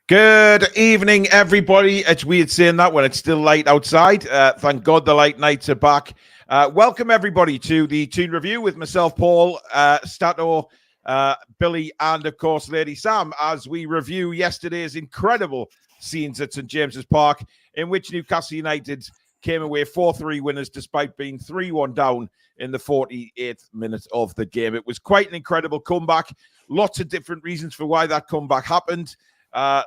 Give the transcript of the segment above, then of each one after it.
Good evening, everybody. It's weird saying that when it's still light outside. Thank God the light nights are back. Welcome, everybody, to the Toon Review with myself, Paul, Stato, Billy, and, of course, Lady Sam, as we review yesterday's incredible scenes at St James's Park, in which Newcastle United came away 4-3 winners despite being 3-1 down in the 48th minute of the game. It was quite an incredible comeback. Lots of different reasons for why that comeback happened.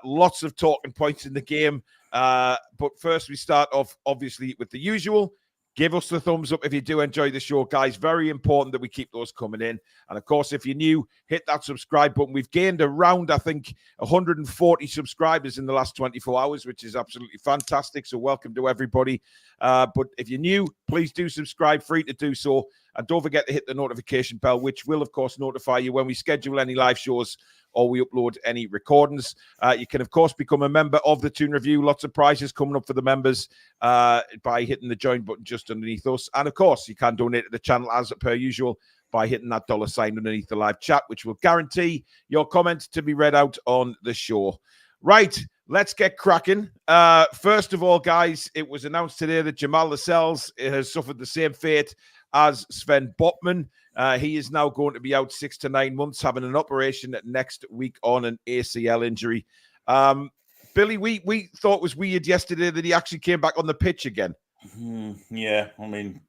Lots of talking points in the game. But first, we start off, obviously, with the usual. Give us the thumbs up if you do enjoy the show, guys. Very important that we keep those coming in. And, of course, if you're new, hit that subscribe button. We've gained around, I think, 140 subscribers in the last 24 hours, which is absolutely fantastic. So welcome to everybody. But if you're new, please do subscribe. Free to do so. And don't forget to hit the notification bell, which will, of course, notify you when we schedule any live shows or we upload any recordings. You can, of course, become a member of the Toon Review. Lots of prizes coming up for the members by hitting the join button just underneath us. And, of course, you can donate to the channel as per usual by hitting that $sign underneath the live chat, which will guarantee your comments to be read out on the show. Right, let's get cracking. First of all, guys, it was announced today that Jamal Lascelles has suffered the same fate as Sven Botman. He is now going to be out 6 to 9 months, having an operation next week on an ACL injury. Billy, we thought it was weird yesterday that he actually came back on the pitch again. Yeah, I mean,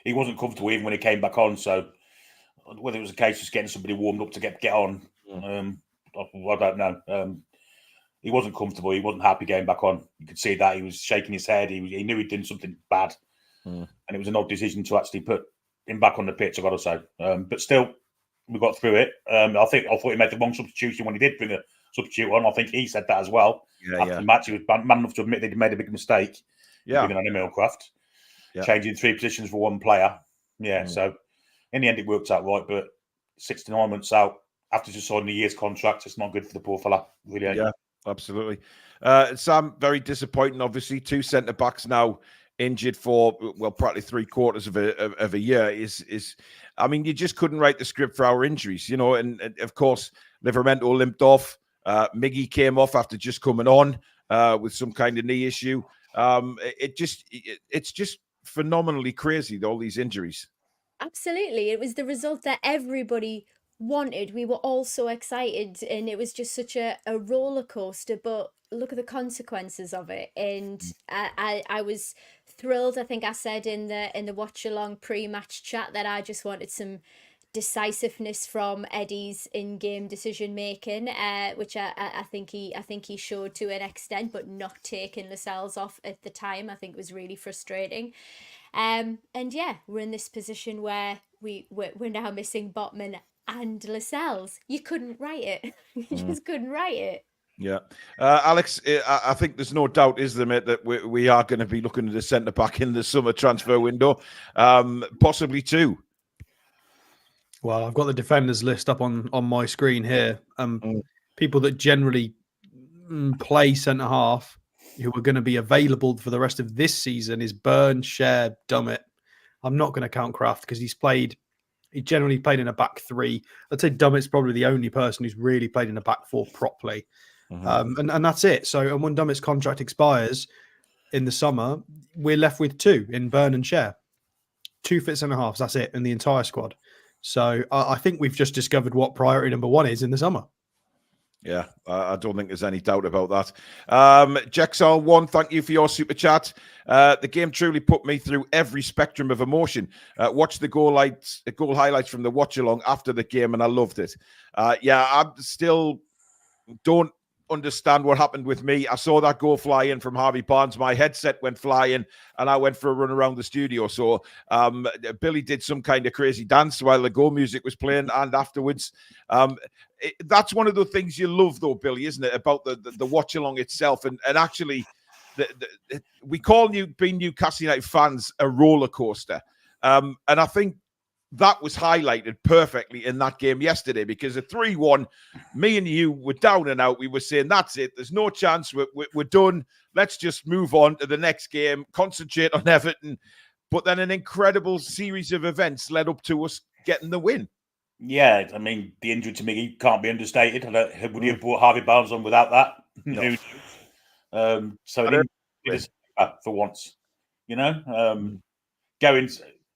he wasn't comfortable even when he came back on, so whether it was a case of just getting somebody warmed up to get on, I don't know. He wasn't comfortable. He wasn't happy getting back on. You could see that. He was shaking his head. He knew he'd done something bad. And it was an odd decision to actually put him back on the pitch, I've got to say. But still, we got through it. I thought he made the wrong substitution when he did bring a substitute on. I think he said that as well. After the match, he was man enough to admit that he made a big mistake. Bringing on Millcraft, changing 3 positions for 1 player. So in the end, it worked out right. But 6 to 9 months out, after just signing a year's contract, it's not good for the poor fella. Really ain't. Yeah, absolutely. Sam, very disappointing, obviously. 2 centre-backs now injured for, well, practically 3/4 of a year is I mean, you just couldn't write the script for our injuries, you know, and of course, Livramento limped off. Miggy came off after just coming on with some kind of knee issue. It's just phenomenally crazy, all these injuries. Absolutely. It was the result that everybody wanted. We were all so excited, and it was just such a roller coaster, but look at the consequences of it. And I was thrilled. I think I said in the watch along pre-match chat that I just wanted some decisiveness from Eddie's in-game decision making, which I think he showed to an extent, but not taking Lascelles off at the time, I think was really frustrating. And yeah, we're in this position where we're now missing Botman and Lascelles. You couldn't write it. You just couldn't write it. Yeah. Alex, I think there's no doubt, is there, mate, that we are going to be looking at a centre-back in the summer transfer window, possibly 2. Well, I've got the defenders list up on my screen here. People that generally play centre-half who are going to be available for the rest of this season is Burns, Schar, Dummett. I'm not going to count Kraft because he generally played in a back 3. I'd say Dummett's probably the only person who's really played in a back 4 properly. And that's it. So, and when Dummett's contract expires in the summer, we're left with 2 in Burn and Schar. 2 fit centre-halves, that's it, in the entire squad. So I think we've just discovered what priority number 1 is in the summer. Yeah, I don't think there's any doubt about that. Jexal 1, thank you for your super chat. The game truly put me through every spectrum of emotion. Watched the goal highlights from the watch along after the game, and I loved it. I still don't understand what happened with me. I saw that goal fly in from Harvey Barnes. My headset went flying, and I went for a run around the studio. So Billy did some kind of crazy dance while the goal music was playing, and afterwards. That's one of the things you love, though, Billy, isn't it? About the watch along itself, and actually, we call being Newcastle United fans a roller coaster, and I think that was highlighted perfectly in that game yesterday, because at 3-1, me and you were down and out. We were saying, that's it. There's no chance. We're done. Let's just move on to the next game, concentrate on Everton. But then an incredible series of events led up to us getting the win. Yeah, I mean, the injury to Miggy can't be understated. Would you have brought Harvey Barnes on without that? No. So an injury for once, going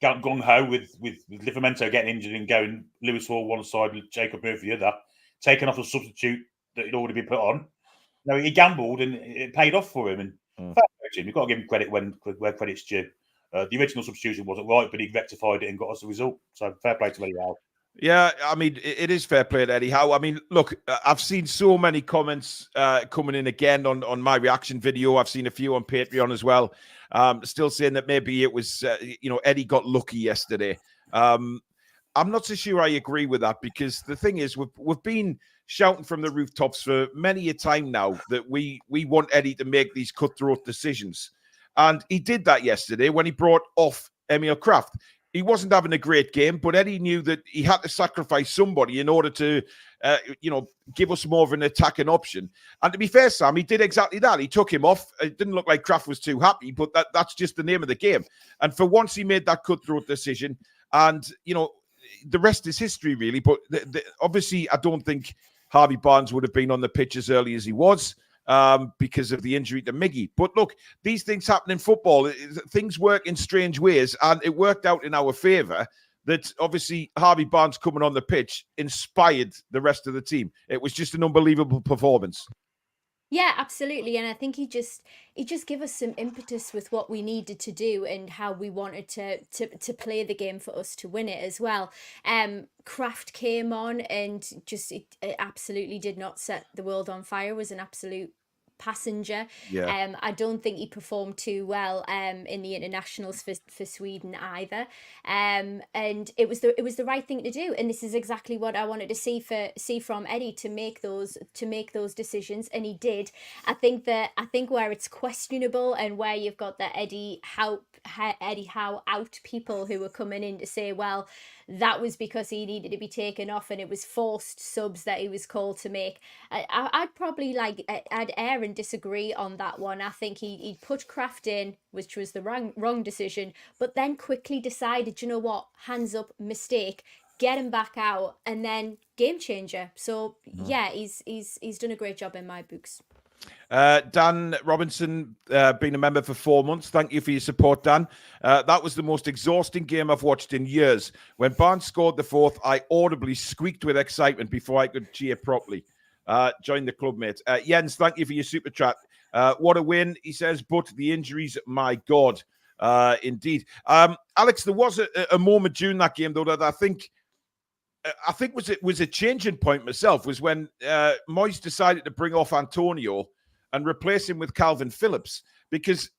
gung-ho with Livramento getting injured and going Lewis Hall one side, Jacob Murphy the other, taking off a substitute that had already been put on. He gambled and it paid off for him. And fair play to him. You've got to give him credit where credit's due. The original substitution wasn't right, but he rectified it and got us the result. So fair play to Eddie Howe. Yeah, I mean, it is fair play to Eddie Howe. I mean, look, I've seen so many comments coming in again on my reaction video. I've seen a few on Patreon as well, still saying that maybe it was, Eddie got lucky yesterday. I'm not so sure I agree with that, because the thing is, we've been shouting from the rooftops for many a time now that we want Eddie to make these cutthroat decisions. And he did that yesterday when he brought off Emil Kraft. He wasn't having a great game, but Eddie knew that he had to sacrifice somebody in order to, give us more of an attacking option. And to be fair, Sam, he did exactly that. He took him off. It didn't look like Kraft was too happy, but that's just the name of the game. And for once, he made that cutthroat decision. And, the rest is history, really. But obviously, I don't think Harvey Barnes would have been on the pitch as early as he was. Because of the injury to Miggy. But look, these things happen in football. Things work in strange ways, and it worked out in our favour that obviously Harvey Barnes coming on the pitch inspired the rest of the team. It was just an unbelievable performance. Yeah, absolutely. And I think he just gave us some impetus with what we needed to do and how we wanted to play the game for us to win it as well. Kraft came on and just it absolutely did not set the world on fire, was an absolute passenger. Yeah. I don't think he performed too well in the internationals for Sweden either. And it was the right thing to do. And this is exactly what I wanted to see from Eddie, to make those decisions, and he did. I think where it's questionable and where you've got the Eddie Howe out people who were coming in to say, well, that was because he needed to be taken off and it was forced subs that he was called to make. I'd probably I'd err and disagree on that one. I think he put Kraft in, which was the wrong decision, but then quickly decided, you know what, hands up, mistake, get him back out, and then game changer. So yeah, he's done a great job in my books. Dan Robinson, been a member for 4 months. Thank you for your support, Dan. That was the most exhausting game I've watched in years. When Barnes scored the fourth, I audibly squeaked with excitement before I could cheer properly. Join the club, mate. Jens, thank you for your super chat. What a win, he says, but the injuries, my God. Indeed. Alex, there was a moment during that game, though, that I think was a changing point myself, was when Moyes decided to bring off Antonio and replace him with Calvin Phillips, because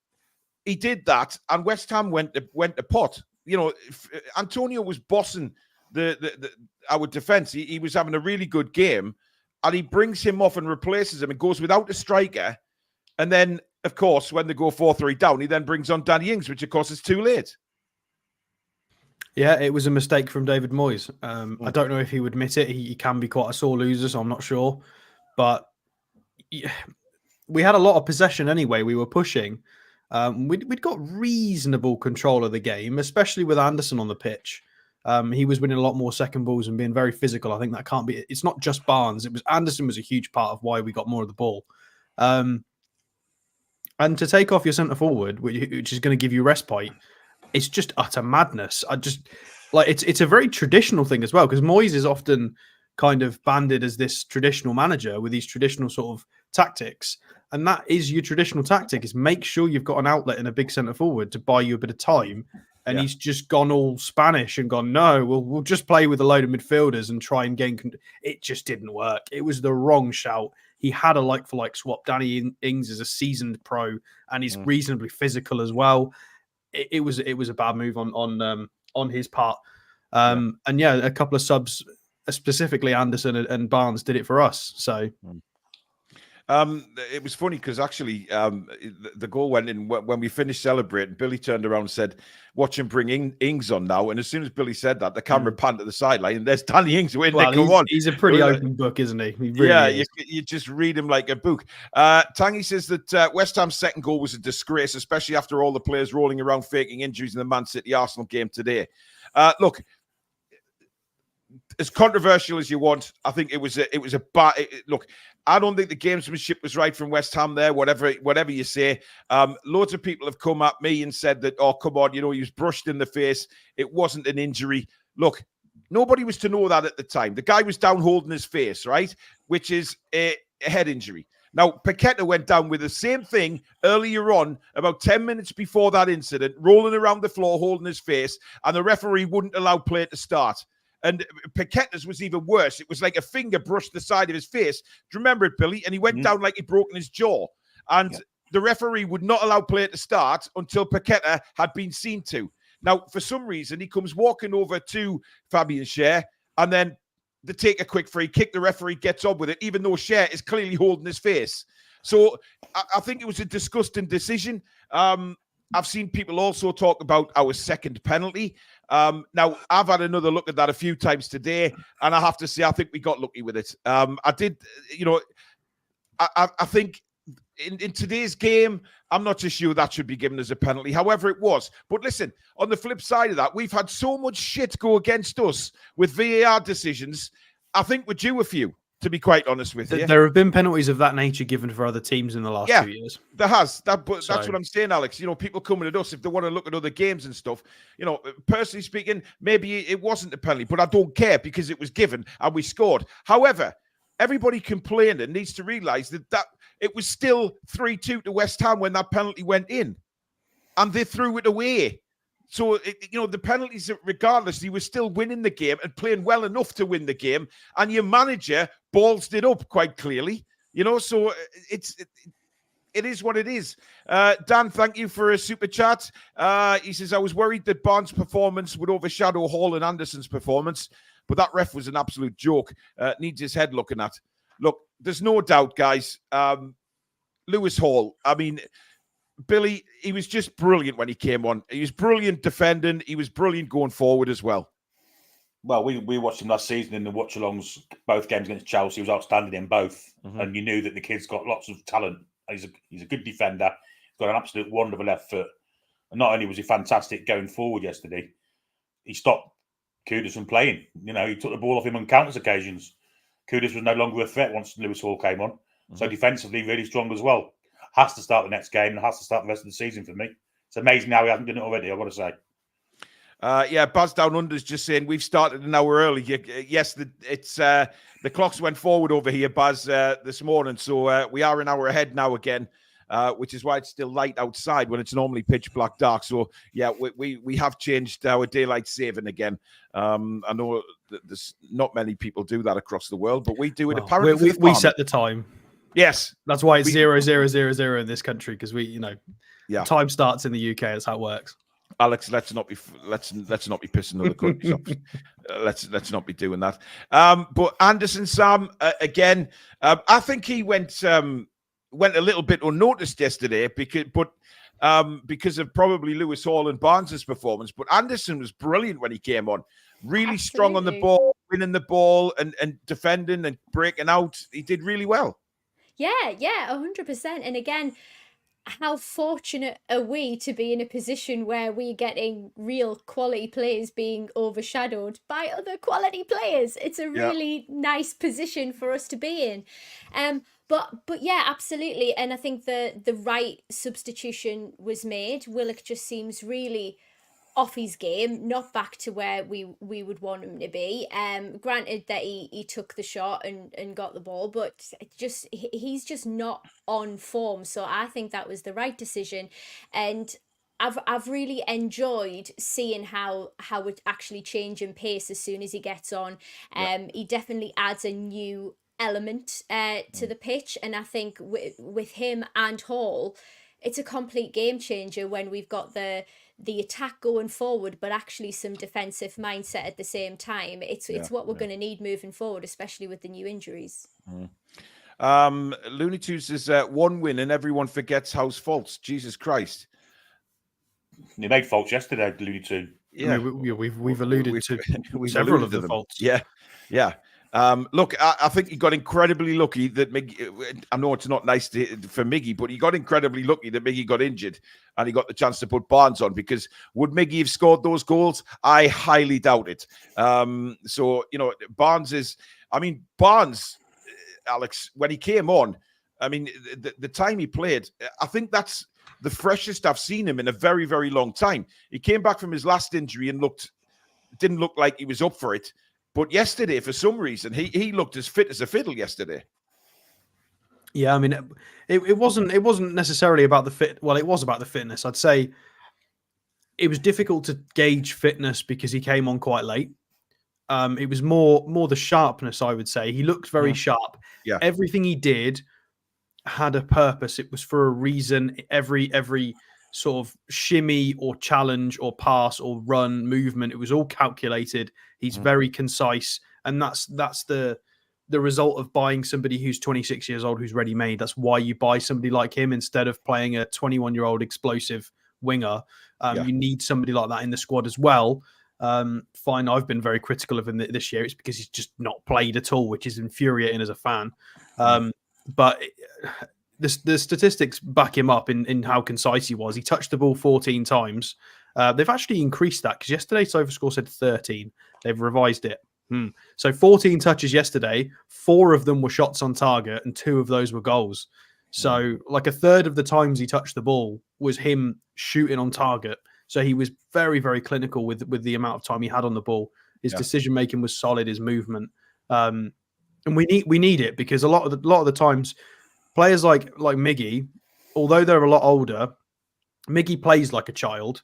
he did that and West Ham went to pot. Antonio was bossing our defence. He was having a really good game, and he brings him off and replaces him and goes without a striker. And then, of course, when they go 4-3 down, he then brings on Danny Ings, which, of course, is too late. Yeah, it was a mistake from David Moyes. I don't know if he would admit it. He can be quite a sore loser, so I'm not sure. But we had a lot of possession anyway. We were pushing. We'd got reasonable control of the game, especially with Anderson on the pitch. He was winning a lot more second balls and being very physical. I think that can't be. It's not just Barnes. Anderson was a huge part of why we got more of the ball. And to take off your centre forward, which is going to give you respite, it's just utter madness. It's a very traditional thing as well, because Moyes is often kind of banded as this traditional manager with these traditional sort of tactics. And that is your traditional tactic, is make sure you've got an outlet in a big centre forward to buy you a bit of time. And he's just gone all Spanish and gone, no, we'll just play with a load of midfielders and try and gain. It just didn't work. It was the wrong shout. He had a like-for-like swap. Danny Ings is a seasoned pro and he's reasonably physical as well. It was a bad move on his part. And yeah, a couple of subs, specifically Anderson and Barnes, did it for us. So it was funny because actually the goal went in when we finished celebrating. Billy turned around and said, "Watch him bring Ings on now." And as soon as Billy said that, the camera panned to the sideline, and there's Danny Ings waiting to come on. He's a pretty open book, isn't he? He really is. You just read him like a book. Tangy says that West Ham's second goal was a disgrace, especially after all the players rolling around faking injuries in the Man City Arsenal game today. Look, as controversial as you want. I think it was a bad look. I don't think the gamesmanship was right from West Ham there. Whatever you say, loads of people have come at me and said that, oh, come on, he was brushed in the face. It wasn't an injury. Look, nobody was to know that at the time. The guy was down holding his face, right, which is a head injury. Now, Paqueta went down with the same thing earlier on, about 10 minutes before that incident, rolling around the floor, holding his face, and the referee wouldn't allow play to start. And Paqueta's was even worse. It was like a finger brushed the side of his face. Do you remember it, Billy? And he went down like he'd broken his jaw. And the referee would not allow play to start until Paqueta had been seen to. Now, for some reason, he comes walking over to Fabian Schar, and then they take a quick free kick. The referee gets on with it, even though Schar is clearly holding his face. So I think it was a disgusting decision. I've seen people also talk about our second penalty. Now, I've had another look at that a few times today, and I have to say, I think we got lucky with it. I did, I think in today's game, I'm not too sure that should be given as a penalty. However, it was. But listen, on the flip side of that, we've had so much shit go against us with VAR decisions. I think we're due a few, to be quite honest with you. There have been penalties of that nature given for other teams in the last 2 years. There has. That's what I'm saying, Alex. People coming at us if they want to look at other games and stuff. Personally speaking, maybe it wasn't a penalty, but I don't care because it was given and we scored. However, everybody complaining and needs to realise that it was still 3-2 to West Ham when that penalty went in, and they threw it away. So, the penalties, regardless, he was still winning the game and playing well enough to win the game, and your manager ballsed it up quite clearly. So it is what it is. Dan, thank you for a super chat. He says, I was worried that Barnes' performance would overshadow Hall and Anderson's performance, but that ref was an absolute joke. Needs his head looking at. Look, there's no doubt, guys. Lewis Hall, I mean, Billy, he was just brilliant when he came on. He was brilliant defending. He was brilliant going forward as well. Well, we watched him last season in the watch-alongs, both games against Chelsea. He was outstanding in both. And you knew that the kid's got lots of talent. He's a good defender. He's got an absolute wonderful left foot. And not only was he fantastic going forward yesterday, he stopped Kudus from playing. He took the ball off him on countless occasions. Kudus was no longer a threat once Lewis Hall came on. So defensively, really strong as well. Has to start the next game and has to start the rest of the season for me. It's amazing how he hasn't done it already, I've got to say. Buzz Down Under's just saying we've started an hour early. Yes, the clocks went forward over here, Buzz, this morning. So we are an hour ahead now again, which is why it's still light outside when it's normally pitch black dark. So, yeah, we have changed our daylight saving again. I know that there's not many people do that across the world, but we do it apparently. We set the time. Yes, that's why it's 0000 in this country because time starts in the UK. That's how it works. Alex, let's not be pissing other countries off. Let's not be doing that. But Anderson, Sam, again, I think he went a little bit unnoticed yesterday because of probably Lewis Hall and Barnes' performance. But Anderson was brilliant when he came on. Really strong on the ball, winning the ball and defending and breaking out. He did really well. Yeah, 100%. And again, how fortunate are we to be in a position where we're getting real quality players being overshadowed by other quality players? It's a really nice position for us to be in. But yeah, absolutely. And I think the right substitution was made. Willick just seems really off his game, not back to where we would want him to be. Granted that he took the shot and got the ball, but he's just not on form. So I think that was the right decision, and I've really enjoyed seeing how it actually changing pace as soon as he gets on. He definitely adds a new element to the pitch, and I think with him and Hall, it's a complete game changer when we've got the attack going forward, but actually some defensive mindset at the same time. It's what we're going to need moving forward, especially with the new injuries. Looney Tunes is one win and everyone forgets Howe's faults. Jesus Christ. They made faults yesterday, Looney Tunes. Yeah, we've alluded to several of the faults. Yeah. Look, I think he got incredibly lucky that Miggy, I know it's not nice for Miggy, but he got incredibly lucky that Miggy got injured and he got the chance to put Barnes on, because would Miggy have scored those goals? I highly doubt it. So, Barnes, Alex, when he came on, the time he played, I think that's the freshest I've seen him in a very, very long time. He came back from his last injury and didn't look like he was up for it. But yesterday, for some reason, he looked as fit as a fiddle yesterday. Yeah, it wasn't necessarily about the fit. Well, it was about the fitness. I'd say it was difficult to gauge fitness because he came on quite late. It was more the sharpness, I would say. He looked very sharp. Yeah. Everything he did had a purpose. It was for a reason. Every sort of shimmy or challenge or pass or run movement, it was all calculated. He's very concise, and that's the result of buying somebody who's 26 years old, who's ready-made. That's why you buy somebody like him instead of playing a 21-year-old explosive winger. You need somebody like that in the squad as well. Fine, I've been very critical of him this year. It's because he's just not played at all, which is infuriating as a fan. But the statistics back him up in how concise he was. He touched the ball 14 times. They've actually increased that, because yesterday's SofaScore said 13. They've revised it. So 14 touches yesterday, 4 of them were shots on target and 2 of those were goals. So like a third of the times he touched the ball was him shooting on target. So he was very, very clinical with the amount of time he had on the ball. His decision making was solid, his movement. And we need it, because a lot of the times players like Miggy, although they're a lot older, Miggy plays like a child.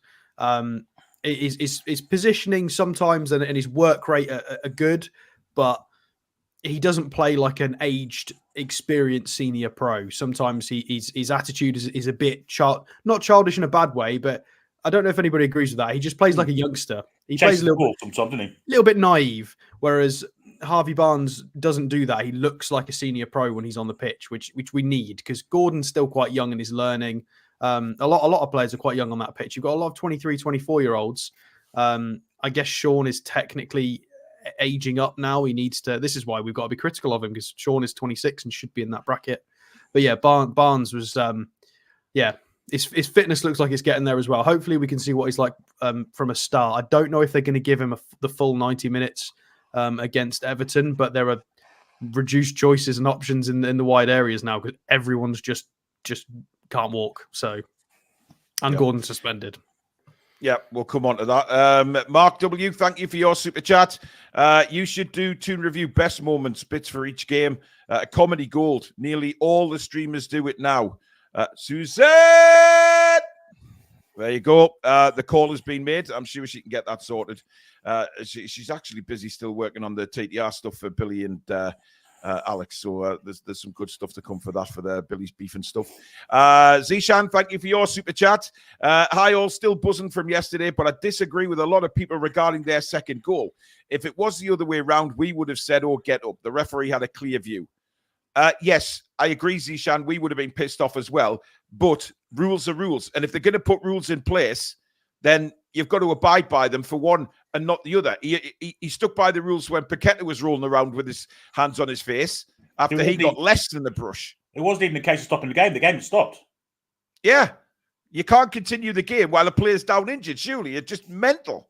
His positioning sometimes and his work rate are good, but he doesn't play like an aged, experienced senior pro. Sometimes his attitude is a bit not childish in a bad way, but I don't know if anybody agrees with that. He just plays like a youngster. He plays a little bit naive, whereas Harvey Barnes doesn't do that. He looks like a senior pro when he's on the pitch, which we need, because Gordon's still quite young and is learning. A lot of players are quite young on that pitch. You've got a lot of 23, 24-year-olds. I guess Sean is technically aging up now. He needs to. This is why we've got to be critical of him, because Sean is 26 and should be in that bracket. But yeah, Barnes was, his fitness looks like it's getting there as well. Hopefully we can see what he's like from a start. I don't know if they're going to give him the full 90 minutes against Everton, but there are reduced choices and options in the wide areas now, because everyone's just can't walk. So, and Gordon suspended. Yeah, we'll come on to that. Mark W, thank you for your super chat. You should do Toon Review best moments, bits for each game. Comedy gold. Nearly all the streamers do it now. Suzette! There you go. The call has been made. I'm sure she can get that sorted. She's actually busy still working on the TTR stuff for Billy and Alex. So there's some good stuff to come for that, for the Billy's beef and stuff. Zishan, thank you for your super chat. Hi all, still buzzing from yesterday, but I disagree with a lot of people regarding their second goal. If it was the other way around, we would have said, oh, get up. The referee had a clear view. Yes, I agree, Zishan. We would have been pissed off as well. But rules are rules. And if they're going to put rules in place, then you've got to abide by them for one and not the other. He stuck by the rules when Paqueta was rolling around with his hands on his face after he got less than the brush. It wasn't even a case of stopping the game. The game stopped. Yeah. You can't continue the game while a player's down injured, surely. It's just mental.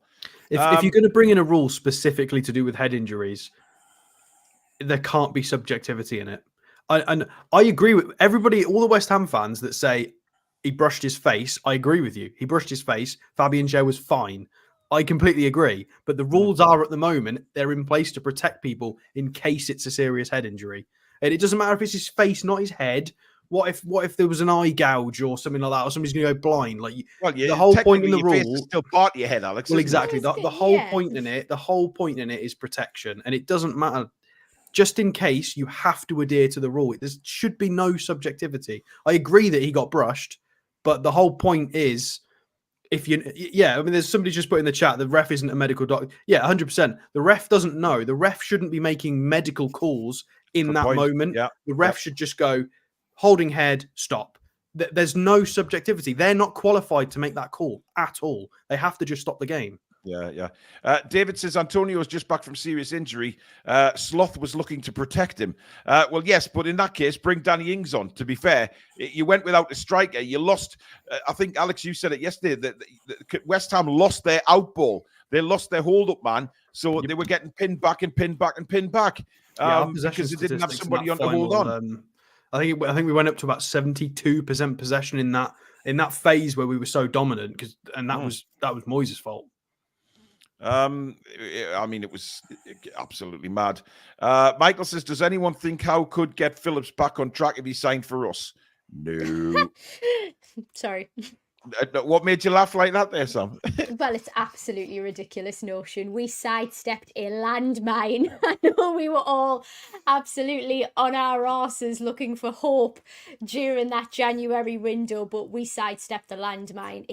If you're going to bring in a rule specifically to do with head injuries, there can't be subjectivity in it. And I agree with everybody, all the West Ham fans that say he brushed his face. I agree with you. He brushed his face. Fabian Schär was fine. I completely agree. But the rules are, at the moment, they're in place to protect people in case it's a serious head injury. And it doesn't matter if it's his face, not his head. What if there was an eye gouge or something like that, or somebody's going to go blind? The whole point in the rule is still part of your head, Alex. Well, exactly. The whole point in it. The whole point in it is protection, and it doesn't matter. Just in case, you have to adhere to the rule. There should be no subjectivity. I agree that he got brushed, but the whole point is, there's somebody just put in the chat, the ref isn't a medical doctor. Yeah, 100%. The ref doesn't know. The ref shouldn't be making medical calls in that moment. Yeah. The ref should just go, holding head, stop. There's no subjectivity. They're not qualified to make that call at all. They have to just stop the game. Yeah. David says Antonio's just back from serious injury. Sloth was looking to protect him. Well, yes, but in that case, bring Danny Ings on. To be fair, you went without a striker. You lost. I think, Alex, you said it yesterday that West Ham lost their out ball. They lost their hold-up man, so they were getting pinned back and pinned back and pinned back because they didn't have somebody on to hold on. I think we went up to about 72% possession in that phase where we were so dominant, and that was Moyes' fault. I mean, it was absolutely mad. Michael says, does anyone think Howe could get Phillips back on track if he signed for us? No. Sorry. What made you laugh like that there, Sam? Well, it's absolutely ridiculous notion. We sidestepped a landmine. I know we were all absolutely on our arses looking for hope during that January window, but we sidestepped the landmine.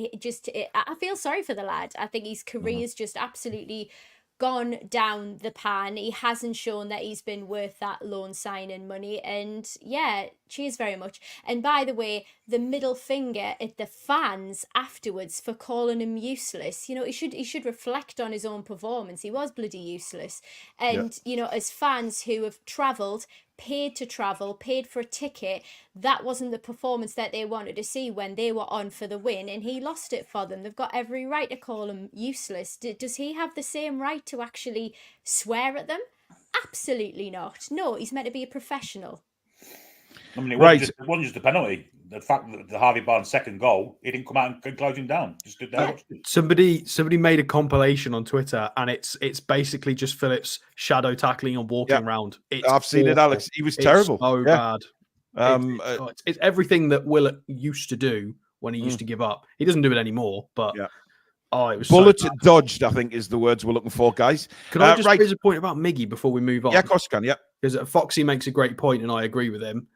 I feel sorry for the lad. I think his career's just absolutely gone down the pan. He hasn't shown that he's been worth that loan signing money, and yeah, cheers very much. And by the way, the middle finger at the fans afterwards for calling him useless. You know, he should reflect on his own performance. He was bloody useless. And you know, as fans who have travelled, paid to travel, paid for a ticket, that wasn't the performance that they wanted to see when they were on for the win, and he lost it for them. They've got every right to call him useless. Does he have the same right to actually swear at them? Absolutely not. No, he's meant to be a professional. I mean, it wasn't just a penalty. The fact that the Harvey Barnes second goal, he didn't come out and close him down. Just stood there. Somebody made a compilation on Twitter, and it's basically just Phillips shadow tackling and walking around. I've seen it, Alex. He was terrible. So bad. It's everything that Willick used to do when he used to give up. He doesn't do it anymore, but it was bullet dodged, I think, is the words we're looking for, guys. Can I just raise a point about Miggy before we move on? Yeah, of course you can. Yeah, because Foxy makes a great point, and I agree with him.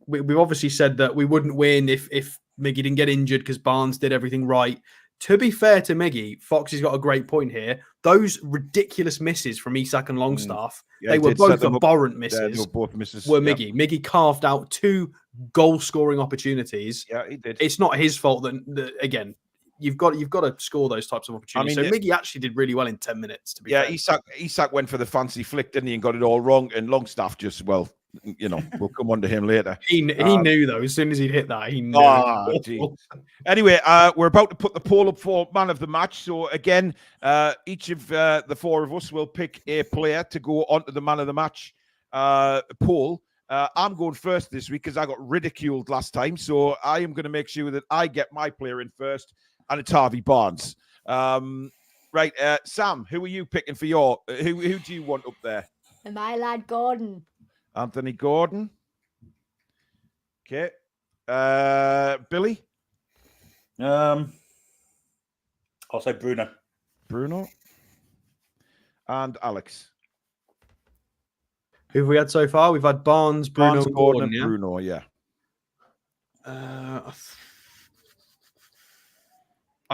We've obviously said that we wouldn't win if Miggy didn't get injured because Barnes did everything right. To be fair to Miggy, Foxy's got a great point here. Those ridiculous misses from Isak and Longstaff, they were both abhorrent misses. Yeah, they were both misses. Were Miggy. Miggy carved out 2 goal-scoring opportunities. Yeah, he did. It's not his fault that again, you've got to score those types of opportunities. I mean, so Miggy actually did really well in 10 minutes. To be fair. Isak went for the fancy flick, didn't he, and got it all wrong. And Longstaff just, well, you know, we'll come on to him later. He knew, though, as soon as he hit that, he knew. Anyway, we're about to put the poll up for man of the match. So again, each of the 4 of us will pick a player to go onto the man of the match poll. I'm going first this week because I got ridiculed last time. So I am going to make sure that I get my player in first, and it's Harvey Barnes. Right, Sam, who are you picking for your? Who do you want up there? My lad Gordon. Anthony Gordon. Okay. Billy? I'll say Bruno. Bruno. And Alex. Who have we had so far? We've had Barnes, Bruno, Gordon, and Bruno, yeah. I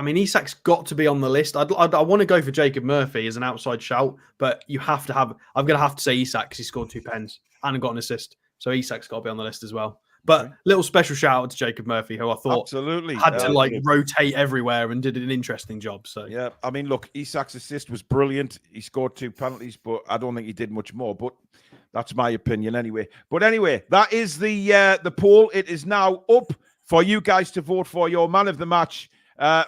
mean, Isak's got to be on the list. I want to go for Jacob Murphy as an outside shout, but you have to have. I'm going to have to say Isak because he scored 2 pens and got an assist. So Isak's got to be on the list as well. But little special shout out to Jacob Murphy, who I thought had to rotate everywhere and did an interesting job. So yeah, I mean, look, Isak's assist was brilliant. He scored 2 penalties, but I don't think he did much more. But that's my opinion anyway. But anyway, that is the poll. It is now up for you guys to vote for your man of the match.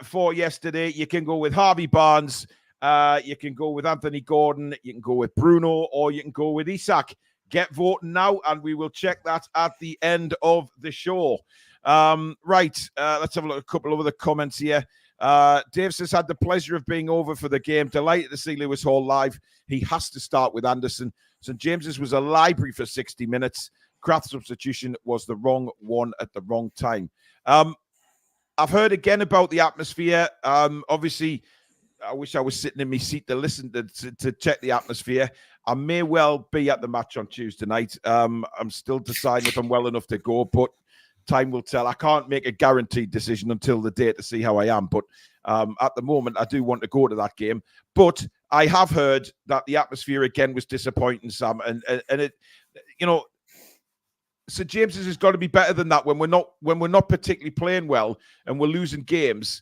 For yesterday, you can go with Harvey Barnes, you can go with Anthony Gordon, you can go with Bruno, or you can go with Isak. Get voting now, and we will check that at the end of the show. Let's have a look at a couple of other comments here. Dave says, had the pleasure of being over for the game. Delighted to see Lewis Hall live. He has to start with Anderson. St. James's was a library for 60 minutes. Kraft's substitution was the wrong one at the wrong time. I've heard again about the atmosphere. Obviously, I wish I was sitting in my seat to listen to check the atmosphere. I may well be at the match on Tuesday night. I'm still deciding if I'm well enough to go, but time will tell. I can't make a guaranteed decision until the day to see how I am. But at the moment, I do want to go to that game. But I have heard that the atmosphere again was disappointing, Sam, and it, you know. St. James's has got to be better than that when we're not particularly playing well and we're losing games.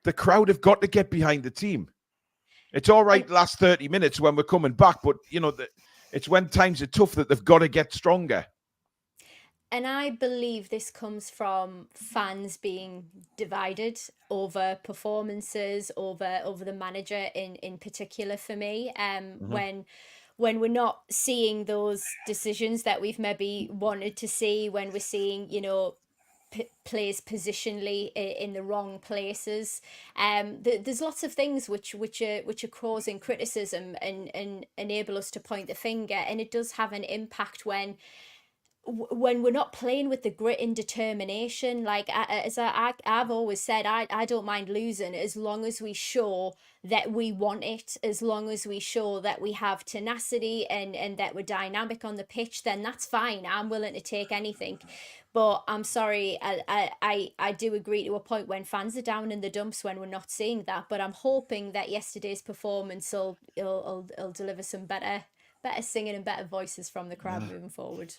The crowd have got to get behind the team. It's all right last 30 minutes when we're coming back, but it's when times are tough that they've got to get stronger. And I believe this comes from fans being divided over performances, over the manager in particular for me. When we're not seeing those decisions that we've maybe wanted to see, when we're seeing, players positionally in the wrong places. There's lots of things which are causing criticism and enable us to point the finger, and it does have an impact when we're not playing with the grit and determination. Like I've always said, I don't mind losing as long as we show that we want it, as long as we show that we have tenacity and that we're dynamic on the pitch, then that's fine. I'm willing to take anything. But I'm sorry, I do agree to a point when fans are down in the dumps when we're not seeing that. But I'm hoping that yesterday's performance will deliver some better singing and better voices from the crowd moving forward.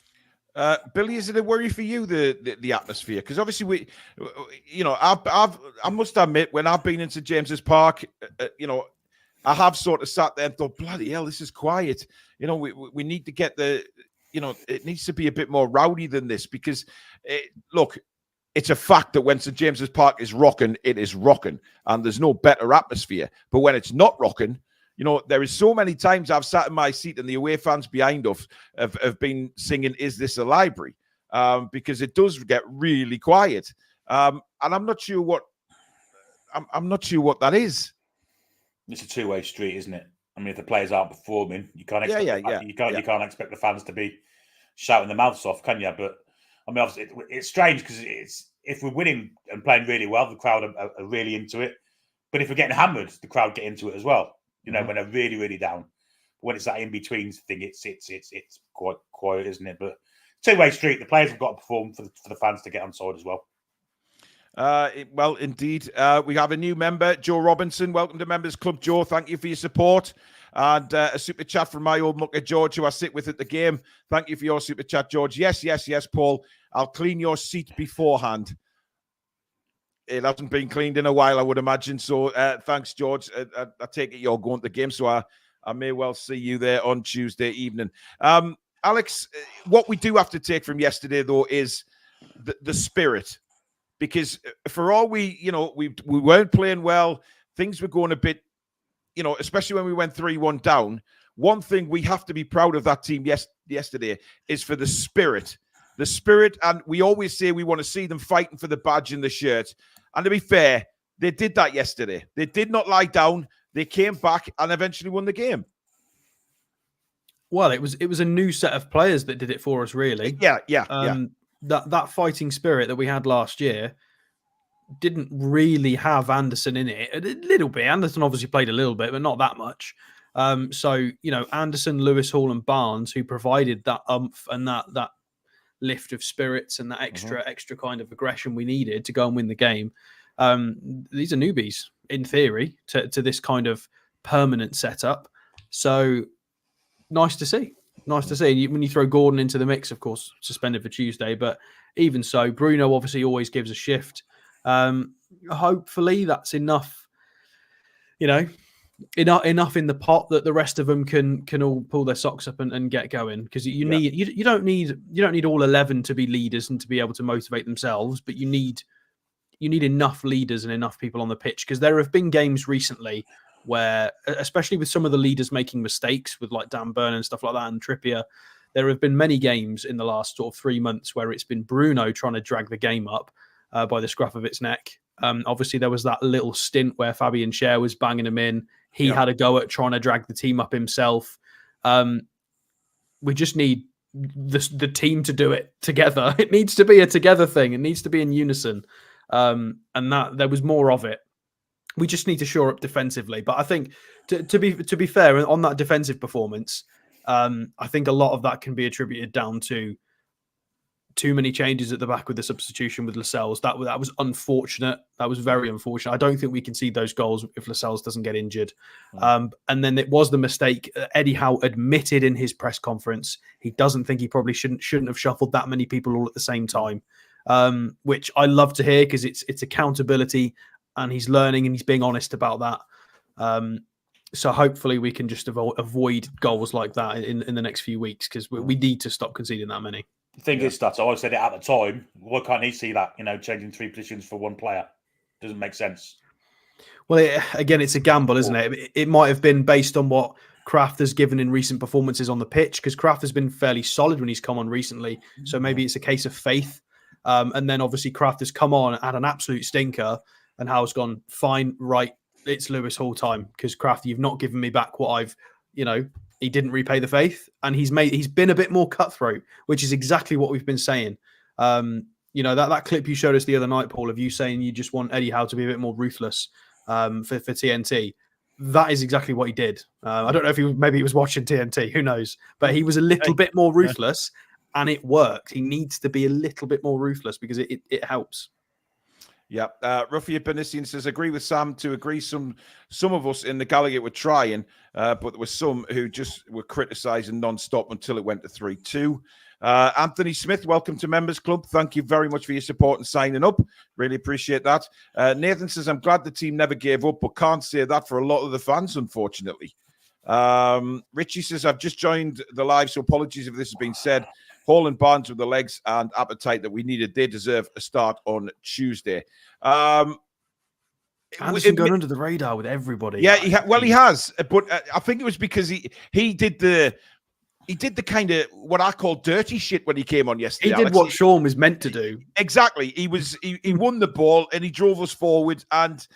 Billy, is it a worry for you, the atmosphere? Because obviously I must admit, when I've been in St James's Park, I have sort of sat there and thought, bloody hell, this is quiet. We need to get it needs to be a bit more rowdy than this, because look, it's a fact that when St James's Park is rocking, it is rocking, and there's no better atmosphere. But when it's not rocking, there is so many times I've sat in my seat and the away fans behind us have been singing, "Is this a library?" Because it does get really quiet, and I'm not sure what that is. It's a two-way street, isn't it? I mean, if the players aren't performing, you can't expect you can't expect the fans to be shouting their mouths off, can you? But I mean, obviously, it's strange because if we're winning and playing really well, the crowd are really into it. But if we're getting hammered, the crowd get into it as well. When they're really, really down. When it's that in-between thing, it's quite quiet, isn't it? But two-way street. The players have got to perform for the fans to get on side as well. Well, indeed. We have a new member, Joe Robinson. Welcome to Members Club, Joe. Thank you for your support. And a super chat from my old mucker, George, who I sit with at the game. Thank you for your super chat, George. Yes, Paul. I'll clean your seat beforehand. It hasn't been cleaned in a while, I would imagine. So thanks, George. I take it you're going to the game, so I may well see you there on Tuesday evening. Alex, what we do have to take from yesterday, though, is the spirit. Because for all we weren't playing well, things were going a bit, especially when we went 3-1 down. One thing we have to be proud of that team yesterday is for the spirit. The spirit, and we always say we want to see them fighting for the badge and the shirt. And to be fair, they did that yesterday. They did not lie down. They came back and eventually won the game. Well, it was a new set of players that did it for us, really. Yeah. That fighting spirit that we had last year didn't really have Anderson in it. A little bit. Anderson obviously played a little bit, but not that much. So Anderson, Lewis, Hall, and Barnes, who provided that umph and that lift of spirits and that extra kind of aggression we needed to go and win the game. These are newbies in theory to this kind of permanent setup. So nice to see. Nice to see. When you throw Gordon into the mix, of course, suspended for Tuesday, but even so, Bruno obviously always gives a shift. Hopefully that's enough, enough in the pot that the rest of them can all pull their socks up and get going. Because you don't need all 11 to be leaders and to be able to motivate themselves, but you need enough leaders and enough people on the pitch. Because there have been games recently where, especially with some of the leaders making mistakes with like Dan Burn and stuff like that and Trippier, there have been many games in the last sort of 3 months where it's been Bruno trying to drag the game up by the scruff of its neck. Obviously, there was that little stint where Fabian Schar was banging him in. He had a go at trying to drag the team up himself. We just need the team to do it together. It needs to be a together thing. It needs to be in unison. And that there was more of it. We just need to shore up defensively. But I think to be fair on that defensive performance, I think a lot of that can be attributed down to too many changes at the back with the substitution with Lascelles. That was unfortunate. That was very unfortunate. I don't think we can see those goals if Lascelles doesn't get injured. And then it was the mistake. Eddie Howe admitted in his press conference he doesn't think he probably shouldn't have shuffled that many people all at the same time, which I love to hear because it's accountability and he's learning and he's being honest about that. So hopefully we can just avoid goals like that in the next few weeks, because we need to stop conceding that many. The thing is, that I said it at the time. Why can't he see that? Changing 3 positions for one player doesn't make sense. Well, again, it's a gamble, isn't it? It might have been based on what Kraft has given in recent performances on the pitch, because Kraft has been fairly solid when he's come on recently. So maybe it's a case of faith. And then obviously Kraft has come on at an absolute stinker, and Howe's gone, fine, right, it's Lewis Hall time, because Kraft, you've not given me back what I've, he didn't repay the faith, and he's been a bit more cutthroat, which is exactly what we've been saying. That clip you showed us the other night, Paul, of you saying you just want Eddie Howe to be a bit more ruthless for TNT. That is exactly what he did. I don't know if maybe he was watching TNT, who knows, but he was a little bit more ruthless, and it worked. He needs to be a little bit more ruthless because it helps. Yeah, Ruffy Benisian says, agree with Sam to agree. Some of us in the Gallagher were trying, but there were some who just were criticising non-stop until it went to 3-2. Anthony Smith, welcome to Members Club. Thank you very much for your support and signing up. Really appreciate that. Nathan says, I'm glad the team never gave up, but can't say that for a lot of the fans, unfortunately. Richie says, I've just joined the live, so apologies if this has been said. Hall and Barnes with the legs and appetite that we needed. They deserve a start on Tuesday. Anderson going under the radar with everybody. Yeah, he has, but I think it was because he did the kind of what I call dirty shit when he came on yesterday. He did what Sean was meant to do. Exactly. He won the ball and he drove us forward, and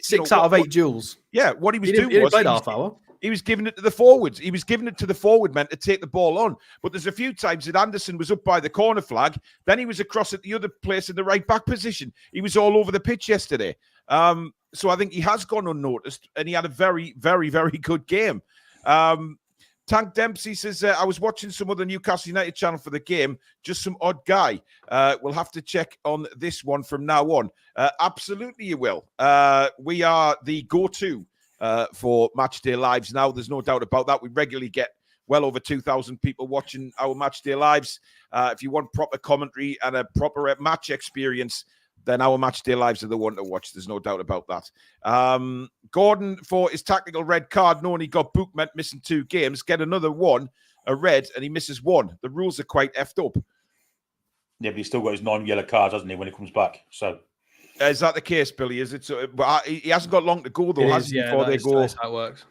6 out of 8 duels. Yeah, what he was doing was half hour. He was giving it to the forwards. He was giving it to the forward men to take the ball on. But there's a few times that Anderson was up by the corner flag. Then he was across at the other place in the right back position. He was all over the pitch yesterday. So I think he has gone unnoticed, and he had a very, very, very good game. Tank Dempsey says, I was watching some other Newcastle United channel for the game. Just some odd guy. We'll have to check on this one from now on. Absolutely, you will. We are the go-to for Matchday Lives now. There's no doubt about that. We regularly get well over 2,000 people watching our Matchday Lives. If you want proper commentary and a proper match experience, then our Matchday Lives are the one to watch. There's no doubt about that. Gordon, for his tactical red card, knowing he got booked, meant missing 2 games, get another one, a red, and he misses 1. The rules are quite effed up. Yeah, but he's still got his 9 yellow cards, hasn't he, when he comes back? So is that the case, Billy? Is it? So, but he hasn't got long to go, though, has he? Before they go. That's how it works.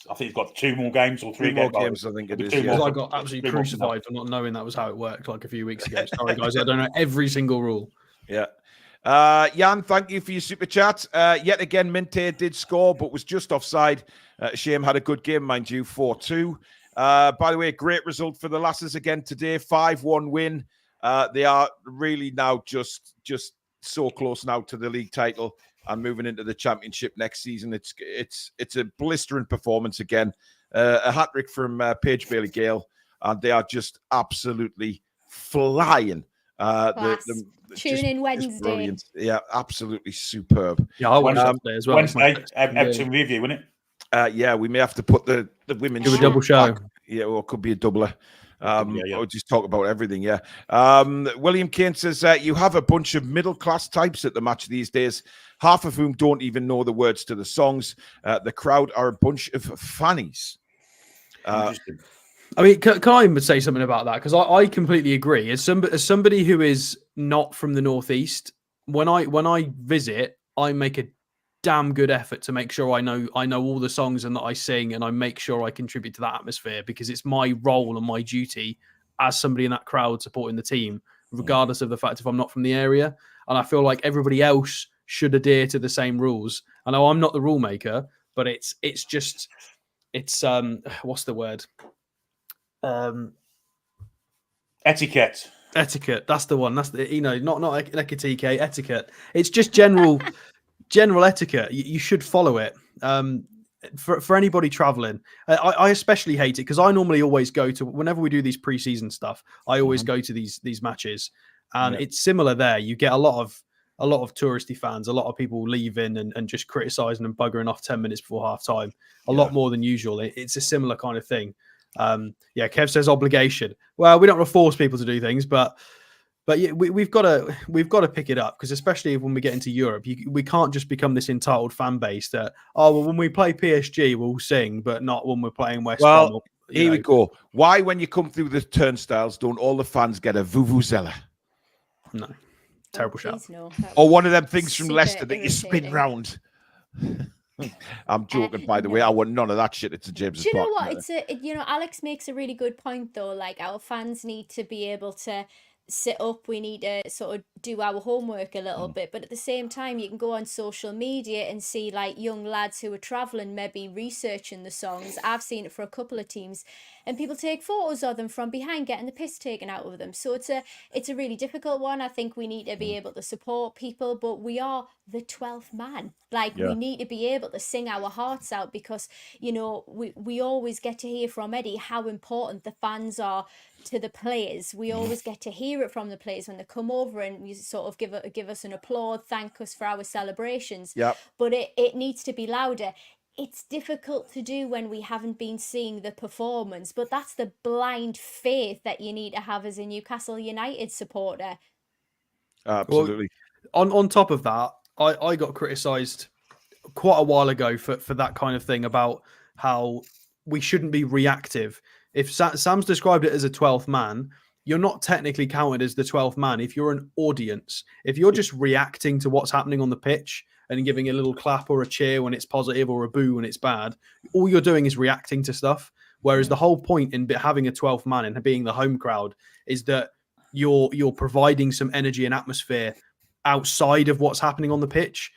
I think he's got 2 more games or 3 more games. I think it is. Yeah. I got absolutely crucified for not knowing that was how it worked like a few weeks ago. Sorry, guys, I don't know every single rule. Yeah. Jan, thank you for your super chat. Yet again, Minte did score, but was just offside. Shame had a good game, mind you, 4-2. By the way, a great result for the Lasses again today, 5-1 win. They are really now just so close now to the league title and moving into the championship next season. It's a blistering performance again. A hat-trick from Paige Bailey-Gale, and they are just absolutely flying. Tune in Wednesday. Yeah, absolutely superb. Yeah, I watched that as well. Wednesday, Everton review, wouldn't it? Yeah, we may have to put the women's do a double show. Back. Yeah, or it could be a doubler. Or just talk about everything. Yeah. William Kane says you have a bunch of middle-class types at the match these days, half of whom don't even know the words to the songs. The crowd are a bunch of fannies. I mean, can I say something about that? Because I completely agree. As somebody who is not from the Northeast, when I visit, I make a damn good effort to make sure I know all the songs and that I sing, and I make sure I contribute to that atmosphere, because it's my role and my duty as somebody in that crowd supporting the team, regardless of the fact if I'm not from the area. And I feel like everybody else should adhere to the same rules. I know I'm not the rule maker, but it's what's the word? Etiquette. That's the one. That's the not etiquette. It's just general etiquette. You should follow it. For anybody traveling, I especially hate it because I normally always go to, whenever we do these pre-season stuff, I always go to these matches, and it's similar there. You get a lot of touristy fans, a lot of people leaving and just criticizing and buggering off 10 minutes before half time, a lot more than usual. It's a similar kind of thing. Kev says obligation. Well, we don't want to force people to do things, but But yeah, we've got to pick it up, because especially when we get into Europe, we can't just become this entitled fan base that, oh, well, when we play PSG we'll sing, but not when we're playing West Brom. Well, here we go. Why, when you come through the turnstiles, don't all the fans get a vuvuzela? No, terrible shout. Please no. Or one of them things from super Leicester that you spin irritating. round. I'm joking, by the way. I want none of that shit. It's a James's Do you know Park. what? Alex makes a really good point though. Like, our fans need to be able to sit up. We need to sort of do our homework a little bit, but at the same time, you can go on social media and see like young lads who are traveling, maybe researching the songs. I've seen it for a couple of teams, and people take photos of them from behind, getting the piss taken out of them. So it's a really difficult one. I think we need to be able to support people, but we are the 12th man. Like, we need to be able to sing our hearts out, because we always get to hear from Eddie how important the fans are to the players. We always get to hear it from the players when they come over and you sort of give us an applaud, thank us for our celebrations. Yep. But it needs to be louder. It's difficult to do when we haven't been seeing the performance, but that's the blind faith that you need to have as a Newcastle United supporter. Absolutely. Well, on top of that, I got criticised quite a while ago for that kind of thing, about how we shouldn't be reactive. If Sam's described it as a 12th man, you're not technically counted as the 12th man if you're an audience. If you're just reacting to what's happening on the pitch and giving a little clap or a cheer when it's positive or a boo when it's bad, all you're doing is reacting to stuff. Whereas the whole point in having a 12th man and being the home crowd is that you're providing some energy and atmosphere outside of what's happening on the pitch.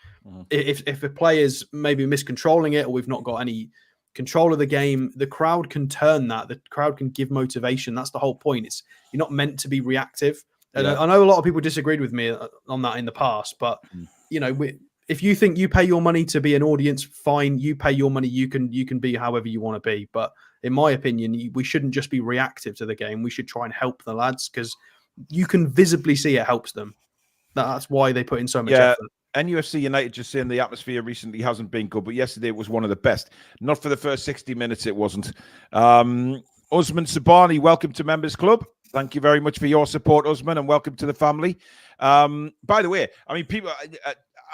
If a player's maybe miscontrolling it, or we've not got any control of the game, the crowd can turn that. The crowd can give motivation. That's the whole point. You're not meant to be reactive. And I know a lot of people disagreed with me on that in the past, but if you think you pay your money to be an audience, fine. You pay your money. You can be however you want to be. But in my opinion, we shouldn't just be reactive to the game. We should try and help the lads, because you can visibly see it helps them. That's why they put in so much effort. NUFC United just saying the atmosphere recently hasn't been good, but yesterday it was one of the best. Not for the first 60 minutes, it wasn't. Usman Sabani, welcome to Members Club. Thank you very much for your support, Usman, and welcome to the family. By the way, I mean, people,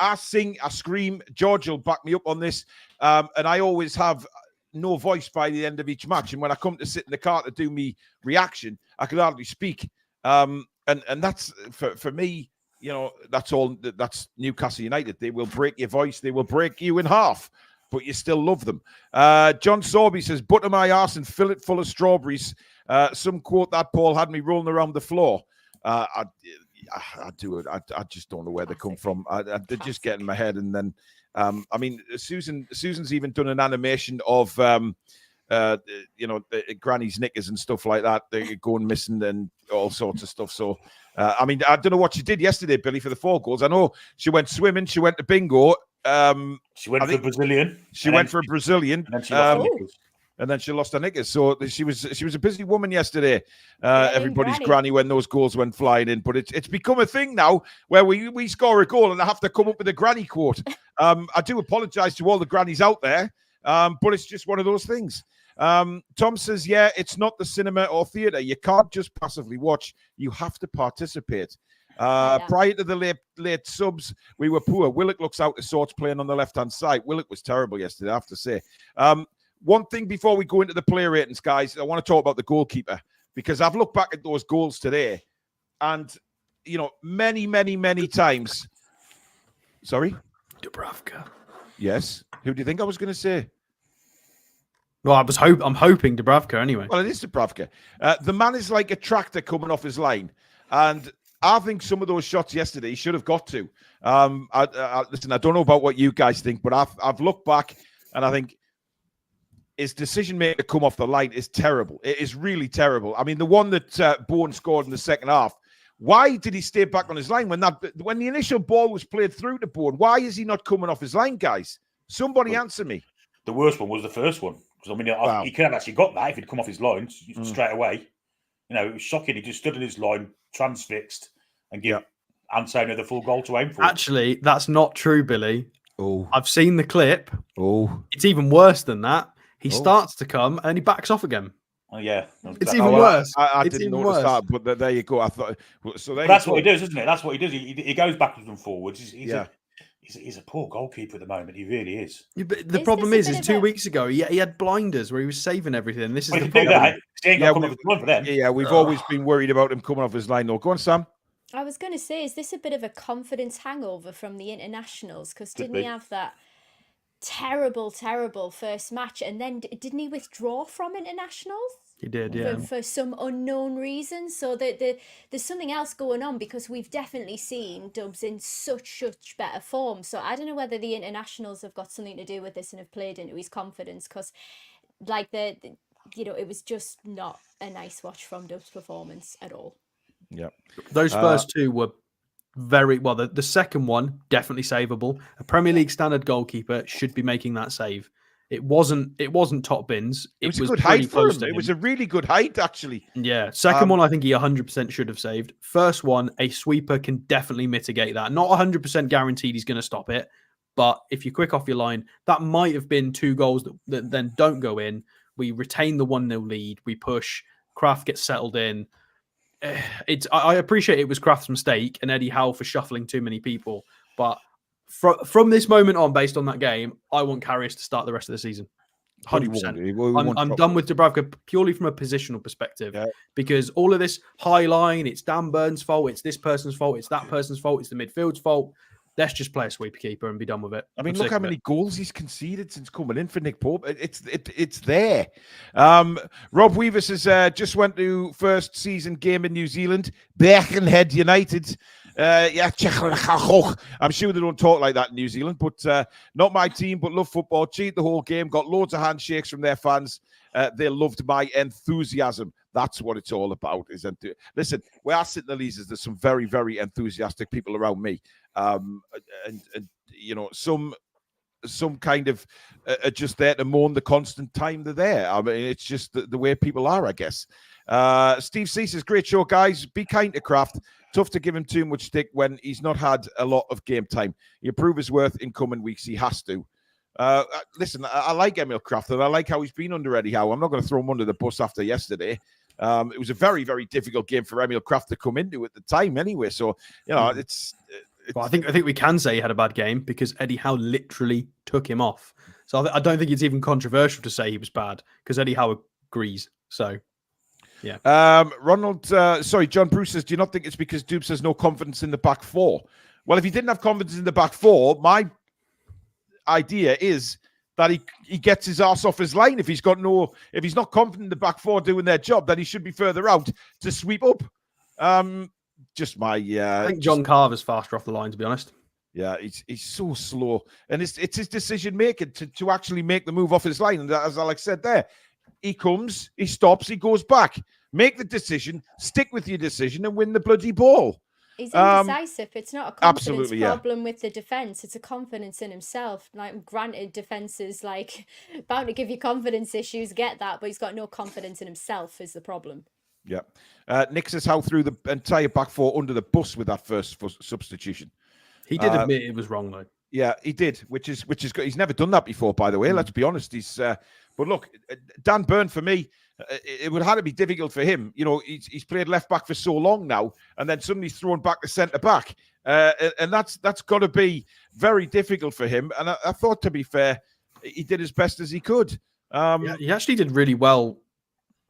I sing, I scream. George will back me up on this. And I always have no voice by the end of each match. And when I come to sit in the car to do me reaction, I can hardly speak. And that's, for me, that's Newcastle United. They will break your voice. They will break you in half, but you still love them. John Sorby says, butter my arse and fill it full of strawberries. Some quote that Paul had me rolling around the floor. I do it. I just don't know where they come from. They just get in my head. And then, I mean, Susan's even done an animation of, Granny's knickers and stuff like that. They're going missing and all sorts of stuff. So, I mean, I don't know what she did yesterday, Billy, for the 4 goals. I know she went swimming. She went to bingo. She went for a Brazilian. She went for a Brazilian. And then she lost her knickers. And then she lost her knickers. So she was a busy woman yesterday. Everybody's granny when those goals went flying in. But it's become a thing now where we score a goal and I have to come up with a granny quote. I do apologise to all the grannies out there, but it's just one of those things. Tom says, yeah, it's not the cinema or theatre. You can't just passively watch. You have to participate. Prior to the late subs, we were poor. Willick looks out of sorts playing on the left-hand side. Willick was terrible yesterday, I have to say. One thing before we go into the player ratings, guys, I want to talk about the goalkeeper, because I've looked back at those goals today and, many, many, many times. Sorry? Dubravka. Yes. Who do you think I was going to say? Well, I'm hoping Dubravka anyway. Well, it is Dubravka. The man is like a tractor coming off his line. And I think some of those shots yesterday he should have got to. Listen, I don't know about what you guys think, but I've looked back and I think his decision making to come off the line is terrible. It is really terrible. I mean, the one that Bowen scored in the second half, why did he stay back on his line when the initial ball was played through to Bowen? Why is he not coming off his line, guys? Somebody answer me. The worst one was the first one. Because, I mean, he could have actually got that if he'd come off his line straight away. It was shocking. He just stood in his line, transfixed, and give Antonio the full goal to aim for. Actually, that's not true, Billy. Oh, I've seen the clip. Oh, it's even worse than that. He starts to come and he backs off again. Oh yeah, It's even worse. I It's didn't even notice worse. that, but there you go. I thought so. There that's you what go. he does, isn't it? That's what he does. He goes backwards and forwards. He's a poor goalkeeper at the moment. He really is. Yeah, but the Is problem this a is bit of 2 a- weeks ago he had blinders where he was saving everything. This is But the he can do problem. that. He ain't got to come off his run for them. Yeah, we've always been worried about him coming off his line. Though, go on, Sam. I was going to say, is this a bit of a confidence hangover from the internationals? Because Could didn't be. he have that terrible first match, and then didn't he withdraw from internationals? He did, yeah. For some unknown reason. So there's something else going on, because we've definitely seen Dubs in such better form. So I don't know whether the internationals have got something to do with this and have played into his confidence, because like it was just not a nice watch from Dubs' performance at all. Yeah, those first two were very well. The second one definitely savable. A Premier League standard goalkeeper should be making that save. It wasn't top bins. it was a was good pretty height for close him. to It was a really good height, actually. Yeah. Second one, I think he 100% should have saved. First one, a sweeper can definitely mitigate that. Not 100% guaranteed he's going to stop it, but if you're quick off your line, that might have been 2 goals that then don't go in. We retain the 1-0 lead. We push. Kraft gets settled in. I appreciate it was Kraft's mistake and Eddie Howe for shuffling too many people, but from this moment on, based on that game, I want Karius to start the rest of the season. 100%. I'm done with Dubravka purely from a positional perspective, because all of this high line, it's Dan Burns' fault, it's this person's fault, it's that person's fault, it's the midfield's fault. Let's just play a sweeper keeper and be done with it. I mean, look how many goals he's conceded since coming in for Nick Pope. It's there. Rob Weaver says, just went to first season game in New Zealand, Birkenhead United. I'm sure they don't talk like that in New Zealand, but not my team, but love football. Cheat the whole game, got loads of handshakes from their fans. They loved my enthusiasm. That's what it's all about. Listen, where I sit in the Leazes, there's some very, very enthusiastic people around me. And some kind of are just there to mourn the constant time they're there. I mean, it's just the way people are, I guess. Steve C says, great show, guys. Be kind to Kraft. Tough to give him too much stick when he's not had a lot of game time. He'll prove his worth in coming weeks. He has to. Listen, I like Emil Kraft, and I like how he's been under Eddie Howe. I'm not going to throw him under the bus after yesterday. It was a very, very difficult game for Emil Kraft to come into at the time anyway. So, it's well, I think we can say he had a bad game because Eddie Howe literally took him off. So I don't think it's even controversial to say he was bad because Eddie Howe agrees. So, yeah. John Bruce says, do you not think it's because Dubes has no confidence in the back four? Well, if he didn't have confidence in the back four, my idea is that he gets his arse off his line. If he's not confident in the back four doing their job, then he should be further out to sweep up. I think John Carver's faster off the line, to be honest. Yeah, he's so slow, and it's his decision making to actually make the move off his line. And as Alex said there, he comes, he stops, he goes back. Make the decision, stick with your decision, and win the bloody ball. He's indecisive. It's not a confidence problem with the defence. It's a confidence in himself. Like, granted, defence is like bound to give you confidence issues. Get that, but he's got no confidence in himself. Is the problem. Yeah. Nick says how threw the entire back four under the bus with that first substitution. He did admit it was wrong, though. Yeah, he did, which is good. He's never done that before, by the way. Let's be honest. But look, Dan Burn, for me, it would have to be difficult for him. He's played left back for so long now, and then suddenly thrown back to centre back, and that's got to be very difficult for him. And I thought, to be fair, he did as best as he could. Yeah, he actually did really well.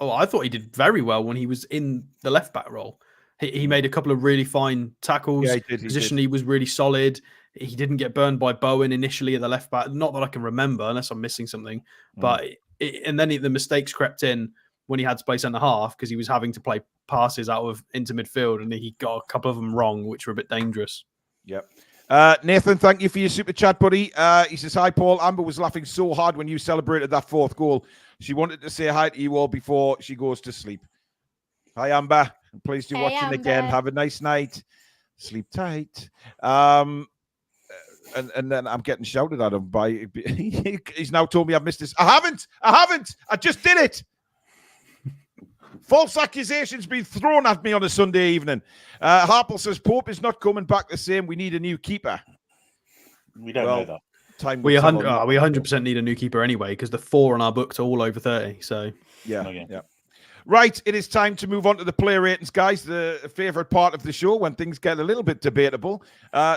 Oh, I thought he did very well when he was in the left back role. He made a couple of really fine tackles. Yeah, he did. Positionally was really solid. He didn't get burned by Bowen initially at the left back. Not that I can remember, unless I'm missing something. But and then the mistakes crept in when he had to play centre half because he was having to play passes into midfield, and he got a couple of them wrong, which were a bit dangerous. Yep. Nathan, thank you for your super chat, buddy. He says, hi, Paul. Amber was laughing so hard when you celebrated that fourth goal. She wanted to say hi to you all before she goes to sleep. Hi, Amber. I'm pleased you're watching Amber. again. Have a nice night. Sleep tight. And then I'm getting shouted at him by... He's now told me I've missed this. I haven't. I just did it. False accusations being thrown at me on a Sunday evening. Harple says, Pope is not coming back the same. We need a new keeper. We don't know that. We 100% need a new keeper anyway because the 4 on our books are all over 30. So yeah. Right, it is time to move on to the player ratings, guys, the favourite part of the show when things get a little bit debatable.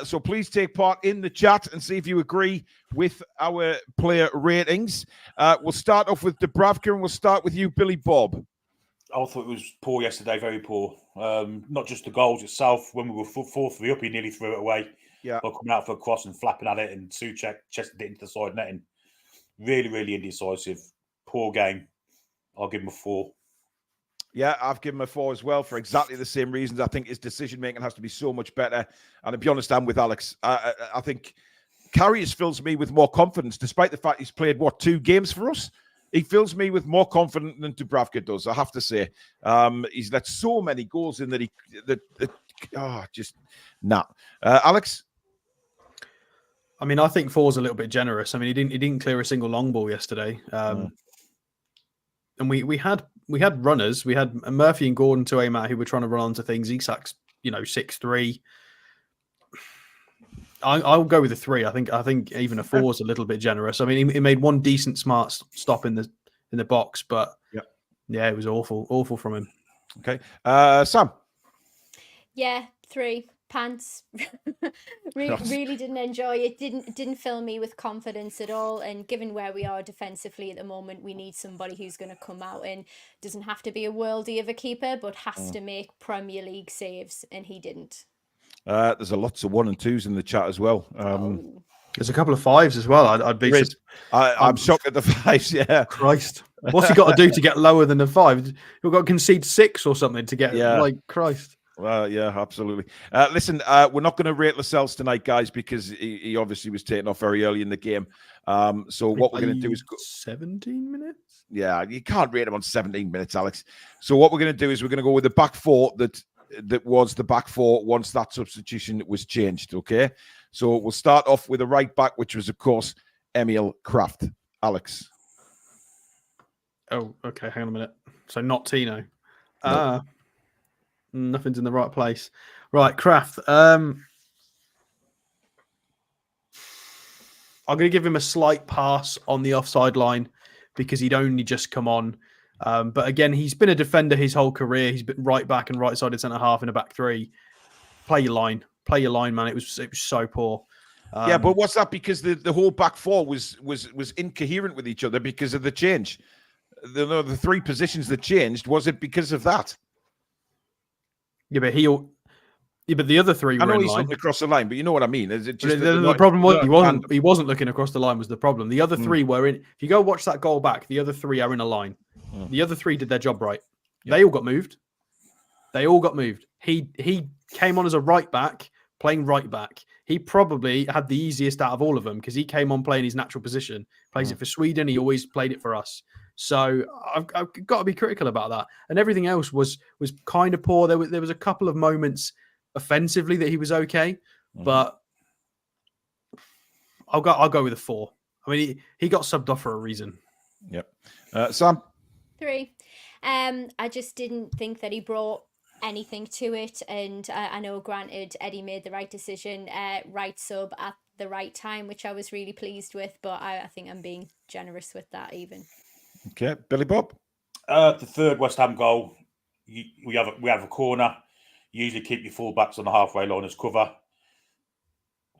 So please take part in the chat and see if you agree with our player ratings. We'll start off with Dubravka, and we'll start with you, Billy Bob. I thought it was poor yesterday, very poor. Not just the goals itself. When we were 4-3 up, he nearly threw it away. Yeah. But coming out for a cross and flapping at it, and Suchek chested it into the side netting. Really, really indecisive. Poor game. I'll give him a 4. Yeah, I've given him a 4 as well for exactly the same reasons. I think his decision-making has to be so much better. And to be honest, I'm with Alex. I think Karius fills me with more confidence, despite the fact he's played, 2 games for us? He fills me with more confidence than Dubravka does, I have to say. He's let so many goals in Alex? I mean, I think 4's a little bit generous. I mean, he didn't clear a single long ball yesterday. And we had runners. We had Murphy and Gordon to aim at who were trying to run onto things. Isak's, 6'3". I'll go with a 3. I think even a 4 is a little bit generous. I mean, he made one decent smart stop in the box, but yeah, it was awful from him. Okay, Sam. Yeah, 3. Pants. really didn't enjoy it. Didn't fill me with confidence at all. And given where we are defensively at the moment, we need somebody who's going to come out and doesn't have to be a worldie of a keeper, but has to make Premier League saves, and he didn't. There's lots of 1 and 2s in the chat as well. There's a couple of 5s as well. I'd be. I'm shocked at the 5s. Yeah, Christ, what's he got to do to get lower than a 5? You've got to concede 6 or something to get Christ. Yeah, absolutely. Listen, we're not going to rate Lascelles tonight, guys, because he obviously was taken off very early in the game. So what we're going to do is 17 minutes. Yeah, you can't rate him on 17 minutes, Alex. So what we're going to do is we're going to go with the back 4 that was the back 4 once that substitution was changed. Okay, so we'll start off with a right back, which was of course Emil Kraft. Alex. Oh, okay. Hang on a minute. So not Tino. No. Nothing's in the right place. Right, Kraft. I'm going to give him a slight pass on the offside line because he'd only just come on. But again, he's been a defender his whole career. He's been right back and right-sided centre-half in a back 3. Play your line, man. It was so poor. Yeah, but what's that? Because the whole back 4 was incoherent with each other because of the change. The 3 positions that changed. Was it because of that? Yeah, but the other 3 were I know in he's line. looking across the line, but you know what I mean. Is it just the problem was he wasn't looking across the line was the problem. The other 3 were in. If you go watch that goal back, the other 3 are in a line. The other 3 did their job right. They all got moved. He came on as a right back, playing right back. He probably had the easiest out of all of them because he came on playing his natural position. Plays it for Sweden. He always played it for us. So I've got to be critical about that. And everything else was kind of poor. There was a couple of moments offensively that he was okay, but I'll go with a 4. I mean, he got subbed off for a reason. Yep. Sam? 3. I just didn't think that he brought anything to it. And I know, granted, Eddie made the right decision, right sub at the right time, which I was really pleased with. But I think I'm being generous with that even. Okay, Billy Bob. The third West Ham goal, we have a corner. You usually keep your fullbacks on the halfway line as cover.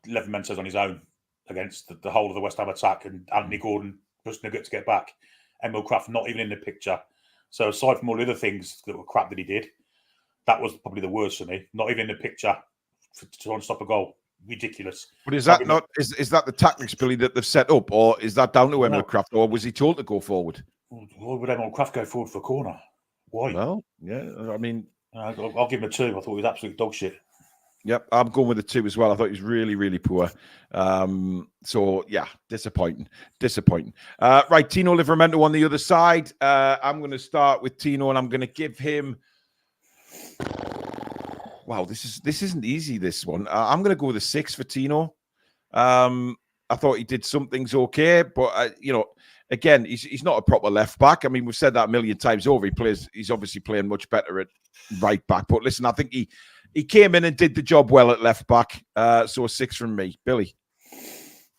11 men says on his own against the whole of the West Ham attack, and Anthony Gordon busting a gut to get back. Emil Kraft not even in the picture. So aside from all the other things that were crap that he did, that was probably the worst for me. Not even in the picture to try and stop a goal. Ridiculous. But is that is that the tactics, Billy, that they've set up, or is that down to Emil Kraft, or was he told to go forward? Why would Emil Kraft go forward for a corner? Why? Well, yeah, I mean, I'll give him a 2. I thought he was absolute dog shit. Yep, I'm going with a 2 as well. I thought he was really, really poor. So yeah, disappointing. Right, Tino Livramento on the other side. I'm going to start with Tino, and I'm going to give him. Wow, this isn't easy. This one, I'm going to go with a 6 for Tino. I thought he did some things okay, but again, he's not a proper left back. I mean, we've said that a million times over. He's obviously playing much better at right back. But listen, I think he came in and did the job well at left back. So a 6 from me, Billy.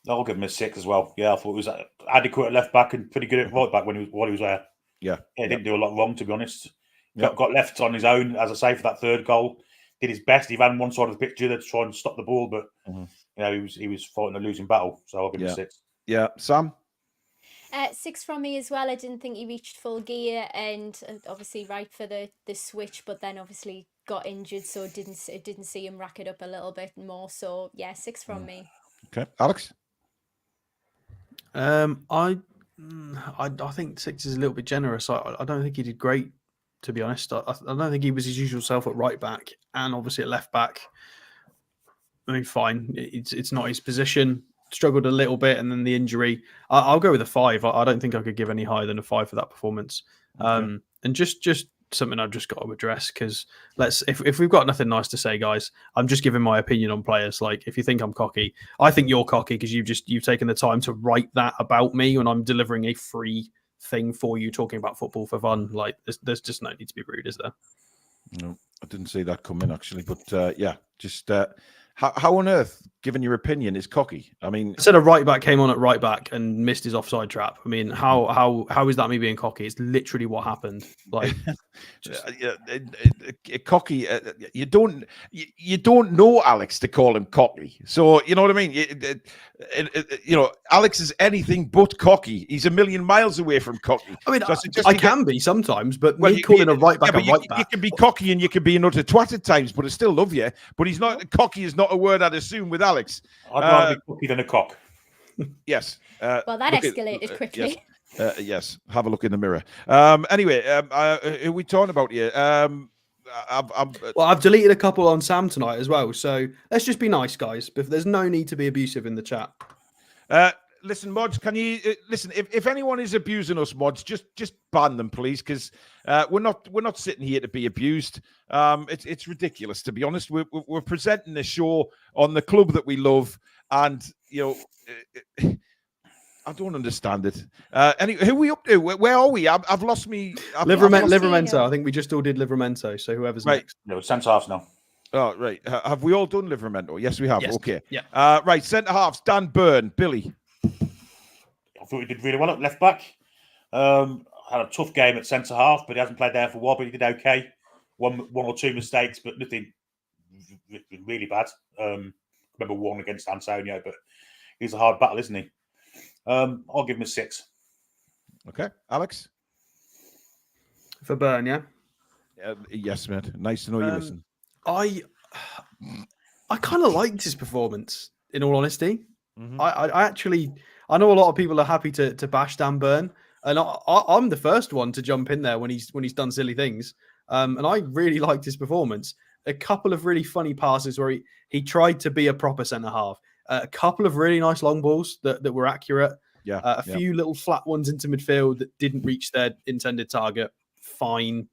I'll give him a 6 as well. Yeah, I thought it was adequate at left back and pretty good at right back while he was there. Yeah, he didn't do a lot wrong, to be honest. got left on his own, as I say, for that third goal. Did his best. He ran one side of the pitch to try and stop the ball, but he was fighting a losing battle. So I'll give him a 6. Yeah, Sam. 6 from me as well. I didn't think he reached full gear, and obviously right for the switch, but then obviously got injured, so didn't see him rack it up a little bit more. So yeah, 6 from me. Okay, Alex. I think 6 is a little bit generous. I don't think he did great, to be honest. I don't think he was his usual self at right back, and obviously at left back. I mean, fine. It's not his position. Struggled a little bit, and then the injury. I'll go with a 5. I don't think I could give any higher than a 5 for that performance. Okay. And just something I've just got to address, because if we've got nothing nice to say, guys, I'm just giving my opinion on players. Like, if you think I'm cocky, I think you're cocky because you've taken the time to write that about me when I'm delivering a free thing for you, talking about football for fun. Like, there's just no need to be rude, is there? No, I didn't see that coming actually, but yeah, just. How on earth, given your opinion, is cocky? I mean, I said a right back came on at right back and missed his offside trap. I mean, how is that me being cocky? It's literally what happened. Like, cocky. You don't know Alex to call him cocky. So you know what I mean. You know, Alex is anything but cocky. He's a million miles away from cocky. I mean, I can be sometimes, but me calling a right back a right back. You can be cocky and you can be an utter twat at times, but I still love you. But he's not cocky. Is not a word I'd assume with Alex. I'd rather be cocky than a cock. Yes. Well, that escalated quickly. Yes. Yes. Have a look in the mirror. Anyway, who are we talking about here? I've deleted a couple on Sam tonight as well. So let's just be nice, guys. But there's no need to be abusive in the chat. Listen, mods, can you listen? If anyone is abusing us, mods, just ban them, please, because we're not sitting here to be abused. It's ridiculous, to be honest. We're presenting a show on the club that we love, and you know, I don't understand it. Anyway, who are we up to? Where are we? I've lost me. Livramento. I think we just all did Livramento. So whoever's next. No, centre halves now. Oh, right. Have we all done Livramento? Yes, we have. Yes. Okay. Yeah. Right. Centre halves. Dan Burn. Billy. I thought he did really well at left back. Had a tough game at centre half, but he hasn't played there for a while. But he did okay. One or two mistakes, but nothing really bad. Remember one against Antonio, but he's a hard battle, isn't he? I'll give him a 6. Okay, Alex. For Burn, yeah. Yes, man. Nice to know you listen. I kind of liked his performance, in all honesty. Mm-hmm. I actually, I know a lot of people are happy to bash Dan Burn, and I'm the first one to jump in there when he's done silly things. And I really liked his performance. A couple of really funny passes where he tried to be a proper centre half. A couple of really nice long balls that were accurate. Yeah. A few little flat ones into midfield that didn't reach their intended target. Fine.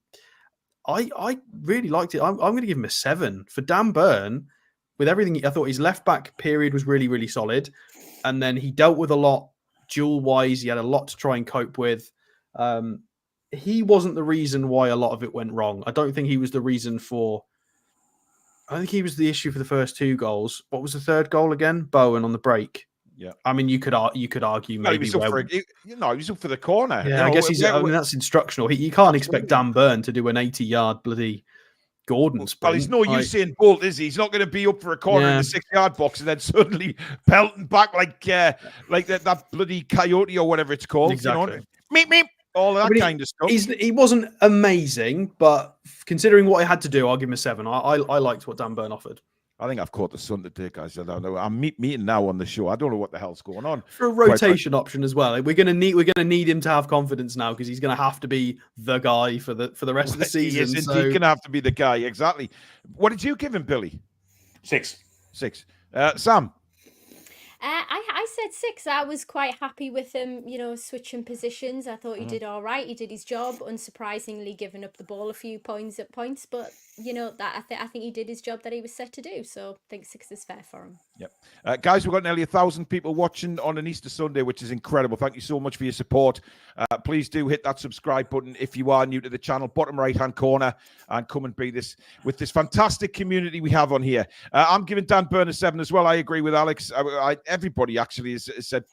I really liked it. I'm going to give him a 7 for Dan Burn. With everything, I thought his left back period was really, really solid, and then he dealt with a lot duel wise. He had a lot to try and cope with. He wasn't the reason why a lot of it went wrong. I don't think he was the reason for. I think he was the issue for the first 2 goals. What was the third goal again? Bowen on the break. Yeah, I mean, you could argue maybe he was up for the corner. Yeah, I guess I mean, that's instructional. You can't expect Dan Burn to do an 80-yard bloody Gordon sprint. Well, he's no Usain Bolt, is he? He's not going to be up for a corner in the 6-yard box and then suddenly pelting back like that bloody coyote or whatever it's called. Exactly. You know? Meep meep. All that kind of stuff. He wasn't amazing, but considering what he had to do, I'll give him a 7. I liked what Dan Burn offered. I think I've caught the sun today, guys. I don't know. I'm meeting now on the show. I don't know what the hell's going on. For a rotation option as well. We're gonna need him to have confidence now because he's gonna have to be the guy for the rest of the season. He is indeed gonna have to be the guy. Exactly. What did you give him, Billy? 6. Sam. I said 6. I was quite happy with him, switching positions. I thought he did all right. He did his job, unsurprisingly, giving up the ball a few points at points. But that I think he did his job that he was set to do. So I think 6 is fair for him. Yep. Guys, we've got nearly 1,000 people watching on an Easter Sunday, which is incredible. Thank you so much for your support. Please do hit that subscribe button if you are new to the channel, bottom right-hand corner, and come and be with this fantastic community we have on here. I'm giving Dan Burn a 7 as well. I agree with Alex. Everybody actually has said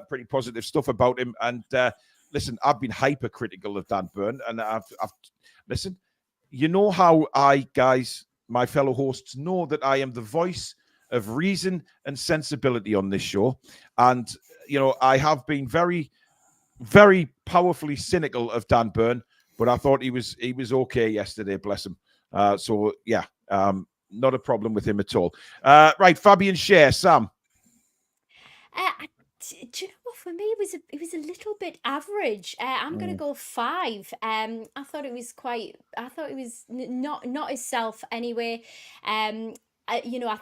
pretty positive stuff about him, and listen, I've been hypercritical of Dan Burn, and I've listen. You know how my fellow hosts know that I am the voice of reason and sensibility on this show, and I have been very, very powerfully cynical of Dan Burn, but I thought he was okay yesterday. Bless him. So yeah, not a problem with him at all. Right, Fabian Schar, Sam. Do you know what? For me, it was a little bit average. I'm going to go 5. I thought it was not his self anyway. I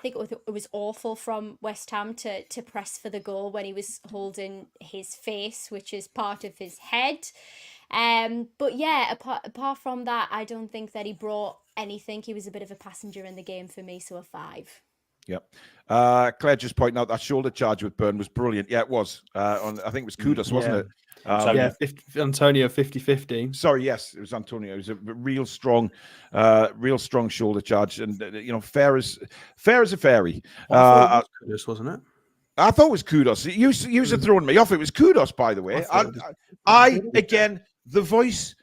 think it was awful from West Ham to press for the goal when he was holding his face, which is part of his head. But yeah, apart from that, I don't think that he brought anything. He was a bit of a passenger in the game for me, so a 5. Yep. Claire just pointing out that shoulder charge with Burn was brilliant. Yeah, it was. I think it was Kudos, wasn't it? Antonio 50-50. Sorry, yes, it was Antonio. It was a real strong shoulder charge, and fair as a fairy. Kudos, wasn't it? I thought it was Kudos. You are throwing me off. It was Kudos, by the way. I again, the voice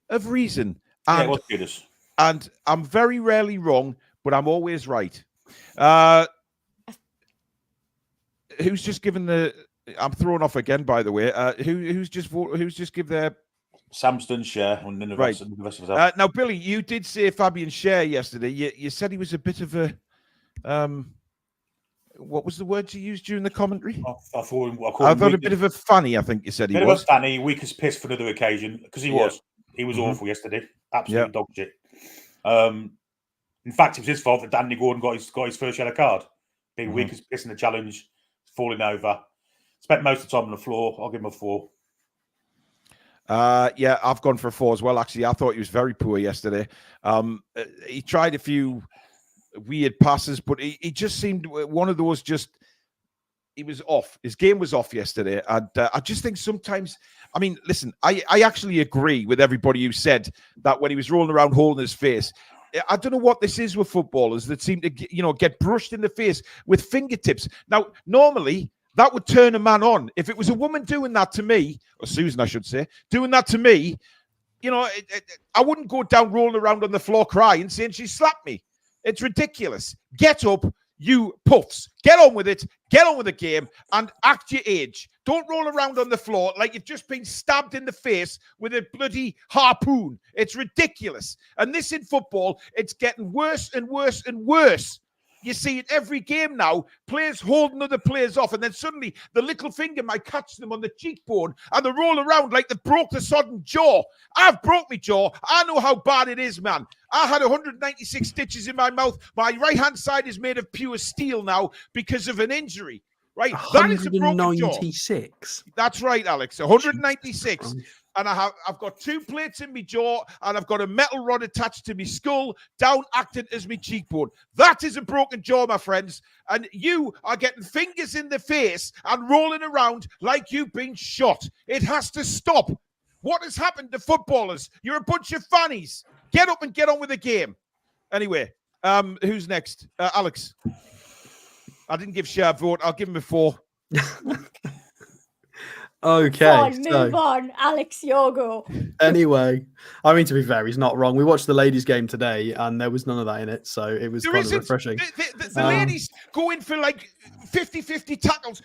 of reason. And, it was Kudos. And I'm very rarely wrong, but I'm always right. Who's just given the? I'm thrown off again. By the way, who's just give their? Samston Schar and then the right. Rest of us. Now, Billy, you did say Fabian Schar yesterday. You said he was a bit of a. What was the word you used during the commentary? I thought a bit of a fanny. I think you said he was. Bit of a fanny, weak as piss for another occasion because he was awful yesterday. Absolutely dog shit. In fact, it was his fault that Danny Gordon got his first yellow card. Being weak as piss in the challenge, falling over. Spent most of the time on the floor. I'll give him a 4. Yeah, I've gone for a 4 as well. Actually, I thought he was very poor yesterday. He tried a few weird passes, but he just seemed one of those. He was off. His game was off yesterday, and I just think sometimes. I mean, listen, I actually agree with everybody who said that when he was rolling around holding his face. I don't know what this is with footballers that seem to, get brushed in the face with fingertips. Now, normally that would turn a man on. If it was a woman doing that to me, or Susan, I should say, doing that to me, I wouldn't go down rolling around on the floor crying, saying she slapped me. It's ridiculous. Get up, you puffs. Get on with it. Get on with the game and act your age. Don't roll around on the floor like you've just been stabbed in the face with a bloody harpoon. It's ridiculous. And this in football, it's getting worse and worse and worse. You see it every game now. Players holding other players off, and then suddenly the little finger might catch them on the cheekbone, and they roll around like they broke the sodden jaw. I've broke my jaw. I know how bad it is, man. I had 196 stitches in my mouth. My right-hand side is made of pure steel now because of an injury. Right? That is a broken jaw. 196. That's right, Alex. 196. And I've got 2 plates in my jaw, and I've got a metal rod attached to my skull, down acting as my cheekbone. That is a broken jaw, my friends. And you are getting fingers in the face and rolling around like you've been shot. It has to stop. What has happened to footballers? You're a bunch of fannies. Get up and get on with the game. Anyway, who's next? Alex. I didn't give Schar a vote. I'll give him a 4. Okay. Move on, Alex Yogo. Anyway, I mean, to be fair, he's not wrong. We watched the ladies' game today, and there was none of that in it, so it was kind of refreshing. The ladies go in for like 50-50 tackles.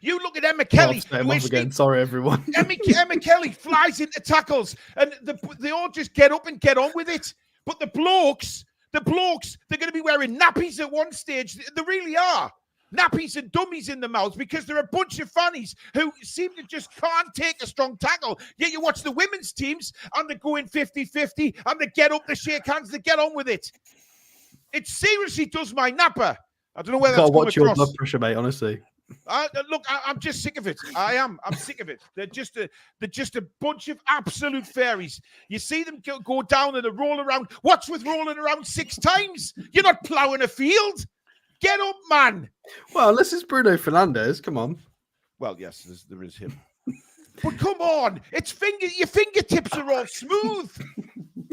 You look at Emma Kelly. Again. Sorry, everyone. Emma Kelly flies into tackles, and they all just get up and get on with it. But the blokes, they're going to be wearing nappies at one stage. They really are. Nappies and dummies in the mouth because they're a bunch of fannies who seem to just can't take a strong tackle. Yet you watch the women's teams and they go in 50-50 and they get up, they shake hands, they get on with it. It seriously does my napper. I don't know whether that's watch your blood pressure, mate, honestly. I'm just sick of it. I'm sick of it. They're just a bunch of absolute fairies. You see them go down and they roll around. What's with rolling around 6 times? You're not ploughing a field. Get up, man. Well, unless it's Bruno Fernandes. Come on. Well, yes, there is him. But come on. Your fingertips are all smooth.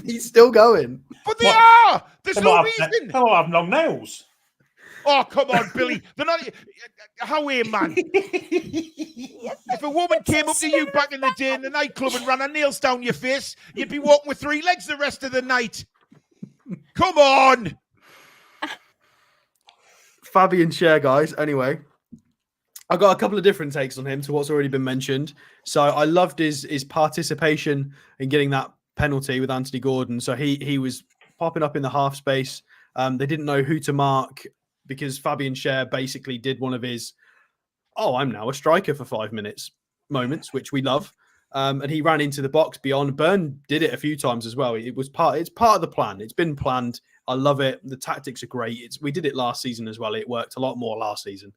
He's still going. But they are. There's no reason. They don't have long nails. Oh, come on, Billy. They're not. Howe, man. If a woman came up to you back in the day in the nightclub and ran her nails down your face, you'd be walking with 3 legs the rest of the night. Come on. Fabian Schar, guys. Anyway, I got a couple of different takes on him to what's already been mentioned. So I loved his participation in getting that penalty with Anthony Gordon. So he was popping up in the half space. They didn't know who to mark because Fabian Schar basically did one of his, I'm now a striker for 5 minutes moments, which we love. And he ran into the box beyond. Byrne did it a few times as well. It's part of the plan. It's been planned. I love it. The tactics are great. We did it last season as well. It worked a lot more last season.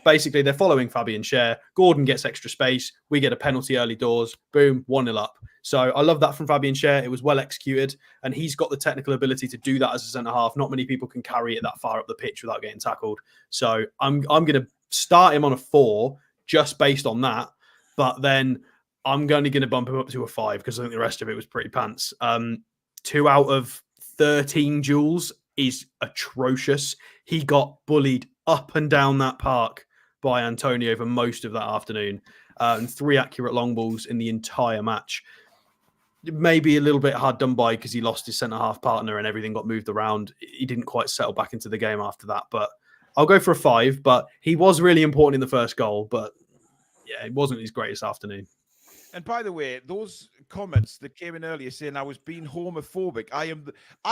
Basically, they're following Fabian Schar. Gordon gets extra space. We get a penalty early doors. Boom, 1-0 up. So I love that from Fabian Schar. It was well executed, and he's got the technical ability to do that as a centre-half. Not many people can carry it that far up the pitch without getting tackled. So I'm going to start him on a 4 just based on that, but then I'm only going to bump him up to a 5 because I think the rest of it was pretty pants. 2 out of 13 duels is atrocious. He got bullied up and down that park by Antonio for most of that afternoon, and 3 accurate long balls in the entire match. Maybe a little bit hard done by because he lost his centre-half partner and everything got moved around. He didn't quite settle back into the game after that, but I'll go for a 5. But he was really important in the first goal, but yeah, it wasn't his greatest afternoon. And by the way, those comments that came in earlier saying I was being homophobic, I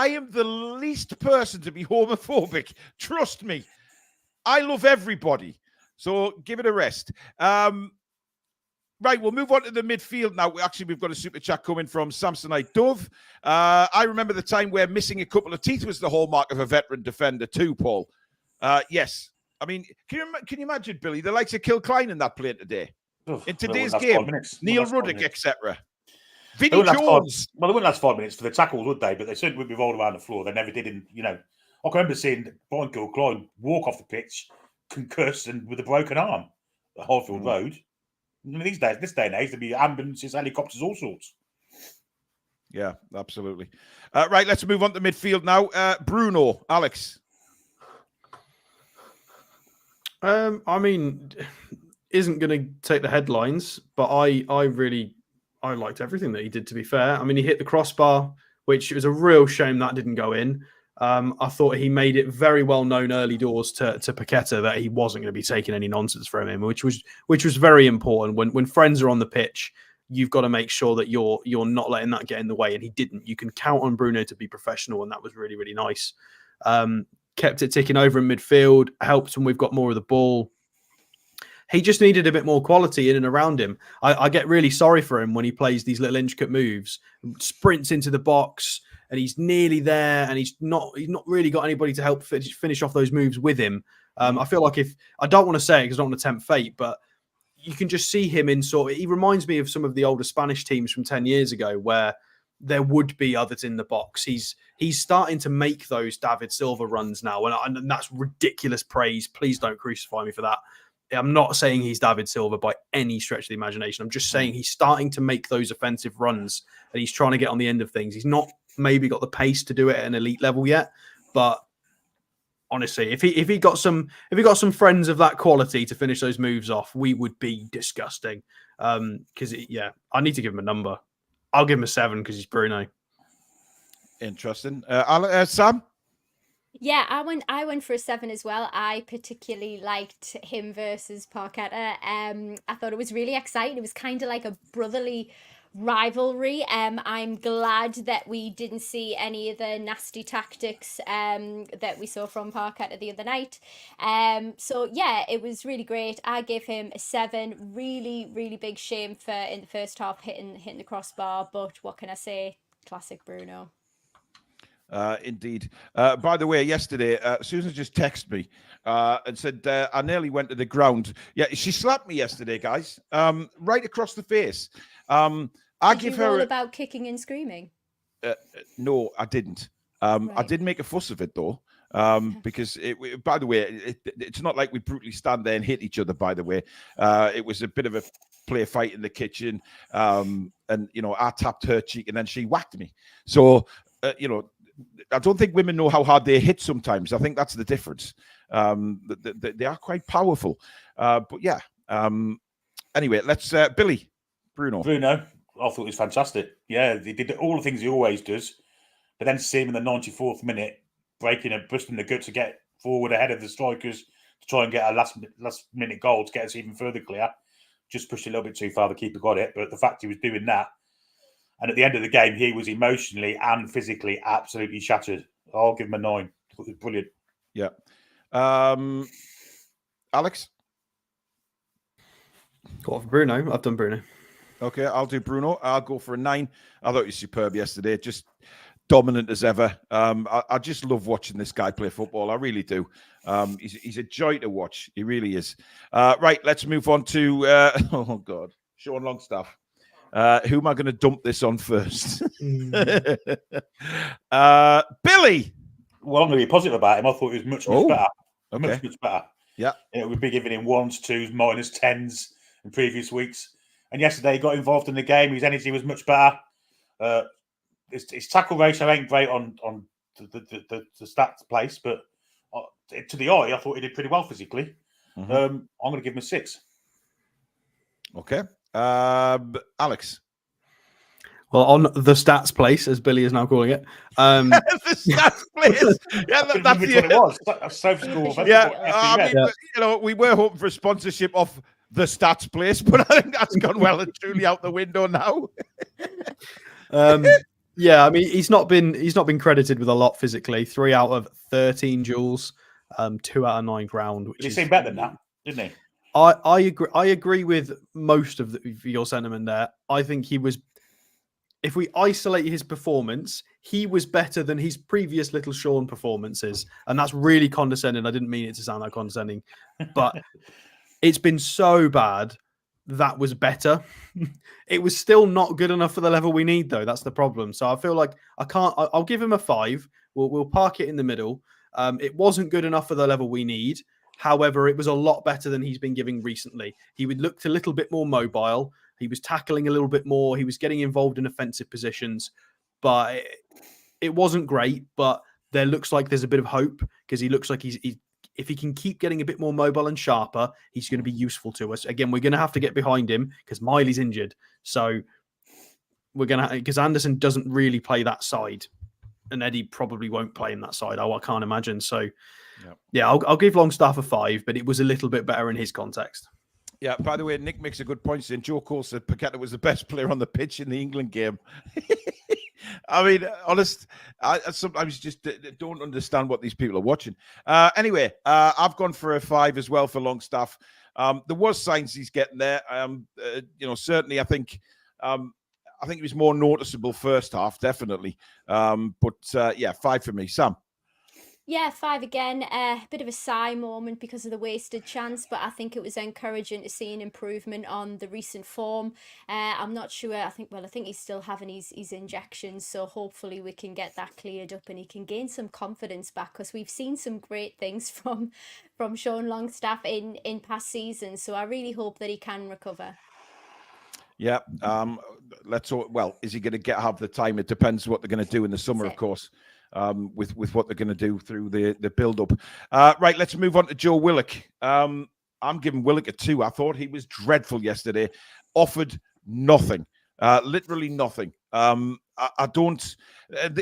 am the least person to be homophobic. Trust me. I love everybody. So give it a rest. Right, we'll move on to the midfield now. Actually, we've got a super chat coming from Samsonite Dove. I remember the time where missing a couple of teeth was the hallmark of a veteran defender too, Paul. Yes. I mean, can you imagine, Billy, the likes of Kilcline in that plane today? In today's game, Neil Ruddock, etc. Vinnie Jones. Well, they wouldn't last 5 minutes for the tackles, would they? But they certainly would be rolled around the floor. They never did. I can remember seeing Brian Kilcline walk off the pitch, concussed and with a broken arm at Harfield Road. I mean, this day and age, there'd be ambulances, helicopters, all sorts. Yeah, absolutely. Right, let's move on to midfield now. Bruno, Alex. I mean, isn't going to take the headlines, but I liked everything that he did, to be fair. I mean, he hit the crossbar, which was a real shame that didn't go in. I thought he made it very well known early doors to Paqueta that he wasn't going to be taking any nonsense from him, which was very important. When friends are on the pitch, you've got to make sure that you're not letting that get in the way, and he didn't. You can count on Bruno to be professional, and that was really, really nice. Kept it ticking over in midfield, helped when we've got more of the ball. He just needed a bit more quality in and around him. I get really sorry for him when he plays these little intricate moves, sprints into the box, and he's nearly there, and he's not really got anybody to help finish off those moves with him. I feel like I don't want to say it because I don't want to tempt fate, but you can just see him in he reminds me of some of the older Spanish teams from 10 years ago where there would be others in the box. He's starting to make those David Silva runs now, and that's ridiculous praise. Please don't crucify me for that. I'm not saying he's David Silva by any stretch of the imagination. I'm just saying he's starting to make those offensive runs, and he's trying to get on the end of things. He's not maybe got the pace to do it at an elite level yet, but honestly, if he got some friends of that quality to finish those moves off, we would be disgusting. I need to give him a number. I'll give him a 7 because he's Bruno. Interesting. Sam? Yeah, I went for a 7 as well. I particularly liked him versus Paqueta. I thought it was really exciting. It was kind of like a brotherly rivalry. I'm glad that we didn't see any of the nasty tactics that we saw from Paqueta the other night. So yeah, it was really great. I gave him a 7. Really, really big shame for in the first half hitting the crossbar, but what can I say? Classic Bruno. Indeed. By the way, yesterday, Susan just texted me and said, I nearly went to the ground. Yeah, she slapped me yesterday, guys, right across the face. Did you all about kicking and screaming? No, I didn't. Right. I did make a fuss of it, though, because, by the way, it's not like we brutally stand there and hit each other, by the way. It was a bit of a play fight in the kitchen, and, I tapped her cheek and then she whacked me. So, I don't think women know how hard they hit sometimes. I think that's the difference. They are quite powerful. But yeah. Anyway, let's Billy, Bruno. I thought it was fantastic. Yeah, he did all the things he always does. But then to see him in the 94th minute breaking and busting the gut to get forward ahead of the strikers to try and get a last minute goal to get us even further clear. Just pushed a little bit too far. The keeper got it. But the fact he was doing that, and at the end of the game, he was emotionally and physically absolutely shattered. I'll give him a 9. It was brilliant. Yeah. Alex? Go for Bruno. I've done Bruno. Okay, I'll do Bruno. I'll go for a 9. I thought he was superb yesterday. Just dominant as ever. I just love watching this guy play football. I really do. He's a joy to watch. He really is. Right, let's move on to oh God, Sean Longstaff. Who am I going to dump this on first? Billy. Well, I'm going to be positive about him. I thought he was much better. Okay. Much better. Yeah. It would be giving him 1s, 2s, -10s in previous weeks. And yesterday he got involved in the game. His energy was much better. His tackle ratio ain't great on the stats place, but to the eye, I thought he did pretty well physically. Mm-hmm. I'm going to give him a 6. Okay. Alex. Well, on the stats place, as Billy is now calling it. The stats place. Yeah, that's what it was. I mean, we were hoping for a sponsorship off the stats place, but I think that's gone well and truly out the window now. Yeah, I mean, he's not been credited with a lot physically. 3 out of 13 duels, 2 out of 9 ground. He seemed better than that, didn't he? I agree. I agree with most of your sentiment there. I think he was. If we isolate his performance, he was better than his previous Little Sean performances, and that's really condescending. I didn't mean it to sound that condescending, but it's been so bad. That was better. It was still not good enough for the level we need, though. That's the problem. So I feel like I'll give him a 5. We'll park it in the middle. It wasn't good enough for the level we need. However, it was a lot better than he's been giving recently. He looked a little bit more mobile. He was tackling a little bit more. He was getting involved in offensive positions, but it wasn't great. But there looks like there's a bit of hope because he looks like he's if he can keep getting a bit more mobile and sharper, he's going to be useful to us. Again, we're going to have to get behind him because Miley's injured. So we're going to, because Anderson doesn't really play that side and Eddie probably won't play in that side. I can't imagine. So yeah, I'll give Longstaff a 5, but it was a little bit better in his context. Yeah, by the way, Nick makes a good point saying Joe Cole said Paqueta was the best player on the pitch in the England game. I mean, I sometimes just don't understand what these people are watching. Anyway, I've gone for a 5 as well for Longstaff. There was signs he's getting there. Certainly I think he was more noticeable first half, definitely. But 5 for me. Sam? Yeah, 5 again. A bit of a sigh moment because of the wasted chance, but I think it was encouraging to see an improvement on the recent form. I'm not sure. I think he's still having his injections, so hopefully we can get that cleared up and he can gain some confidence back because we've seen some great things from Sean Longstaff in past seasons. So I really hope that he can recover. Yeah. Let's hope. Well, is he going to have the time? It depends what they're going to do in the summer, of course. With what they're going to do through the build-up. Right, let's move on to Joe Willick. I'm giving Willick a 2. I thought he was dreadful yesterday. Offered nothing. Literally nothing. I don't...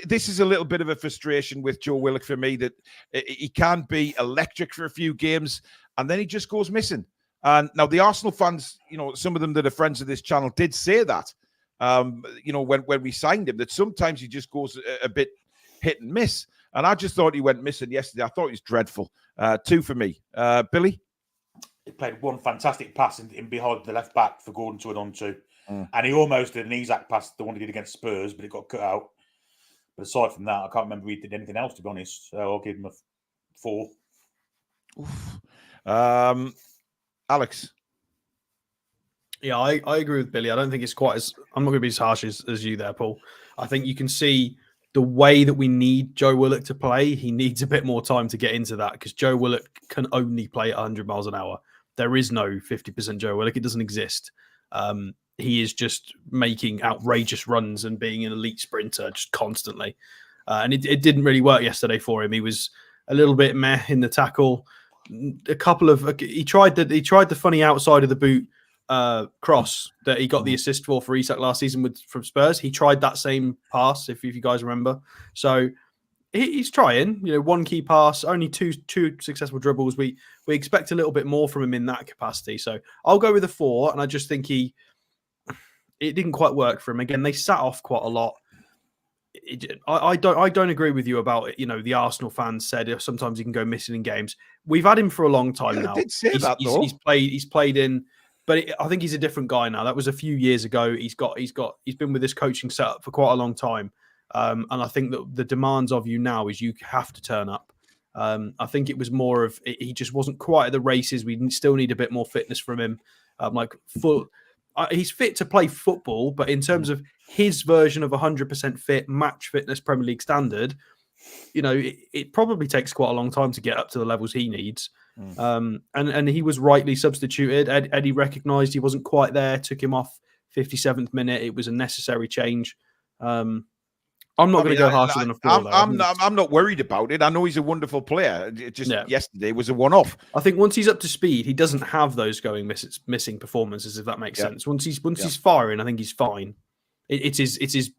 this is a little bit of a frustration with Joe Willick for me, that he can be electric for a few games, and then he just goes missing. And now the Arsenal fans, some of them that are friends of this channel did say that, when we signed him, that sometimes he just goes a bit hit and miss. And I just thought he went missing yesterday. I thought he was dreadful. 2 for me. Billy? He played one fantastic pass in behind the left back for Gordon to an on-2. And he almost did an Isak pass, the one he did against Spurs, but it got cut out. But aside from that, I can't remember he did anything else, to be honest. So I'll give him a 4. Oof. Alex? Yeah, I agree with Billy. I don't think it's quite as... I'm not going to be as harsh as you there, Paul. I think you can see the way that we need Joe Willick to play. He needs a bit more time to get into that because Joe Willick can only play at 100 miles an hour. There is no 50% Joe Willick. It doesn't exist. He is just making outrageous runs and being an elite sprinter just constantly. and it didn't really work yesterday for him. He was a little bit meh in the tackle. He tried the funny outside of the boot cross that he got the assist for Isak last season from Spurs. He tried that same pass, if you guys remember. So he's trying. One key pass, only two successful dribbles. We expect a little bit more from him in that capacity. So I'll go with a 4, and I just think it didn't quite work for him. Again, they sat off quite a lot. I don't agree with you about it. The Arsenal fans said sometimes he can go missing in games. We've had him for a long time now. I did say that though. He's played in, but I think he's a different guy now. That was a few years ago. He's been with this coaching setup for quite a long time, and I think that the demands of you now is you have to turn up. I think it was more of he just wasn't quite at the races. We still need a bit more fitness from him. He's fit to play football, but in terms of his version of 100% fit, match fitness, Premier League standard, it probably takes quite a long time to get up to the levels he needs. And he was rightly substituted. Eddie recognised he wasn't quite there, took him off 57th minute. It was a necessary change. I'm not going to go harsher than a 4. I'm not worried about it. I know he's a wonderful player. Yesterday was a one-off. I think once he's up to speed, he doesn't have those going missing performances, if that makes sense. Once he's firing, I think he's fine. It's his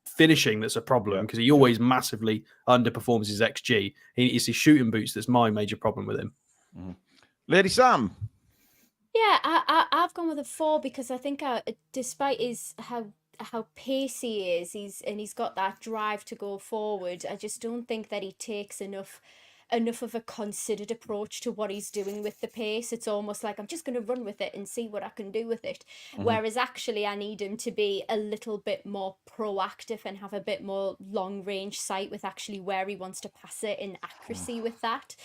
finishing that's a problem, because he always massively underperforms his XG. It's his shooting boots that's my major problem with him. Lady Sam. Yeah, I've gone with a 4 because I think despite how pacey he is, he's got that drive to go forward. I just don't think that he takes enough of a considered approach to what he's doing with the pace. It's almost like I'm just going to run with it and see what I can do with it. Whereas actually I need him to be a little bit more proactive and have a bit more long range sight with actually where he wants to pass it and accuracy with that.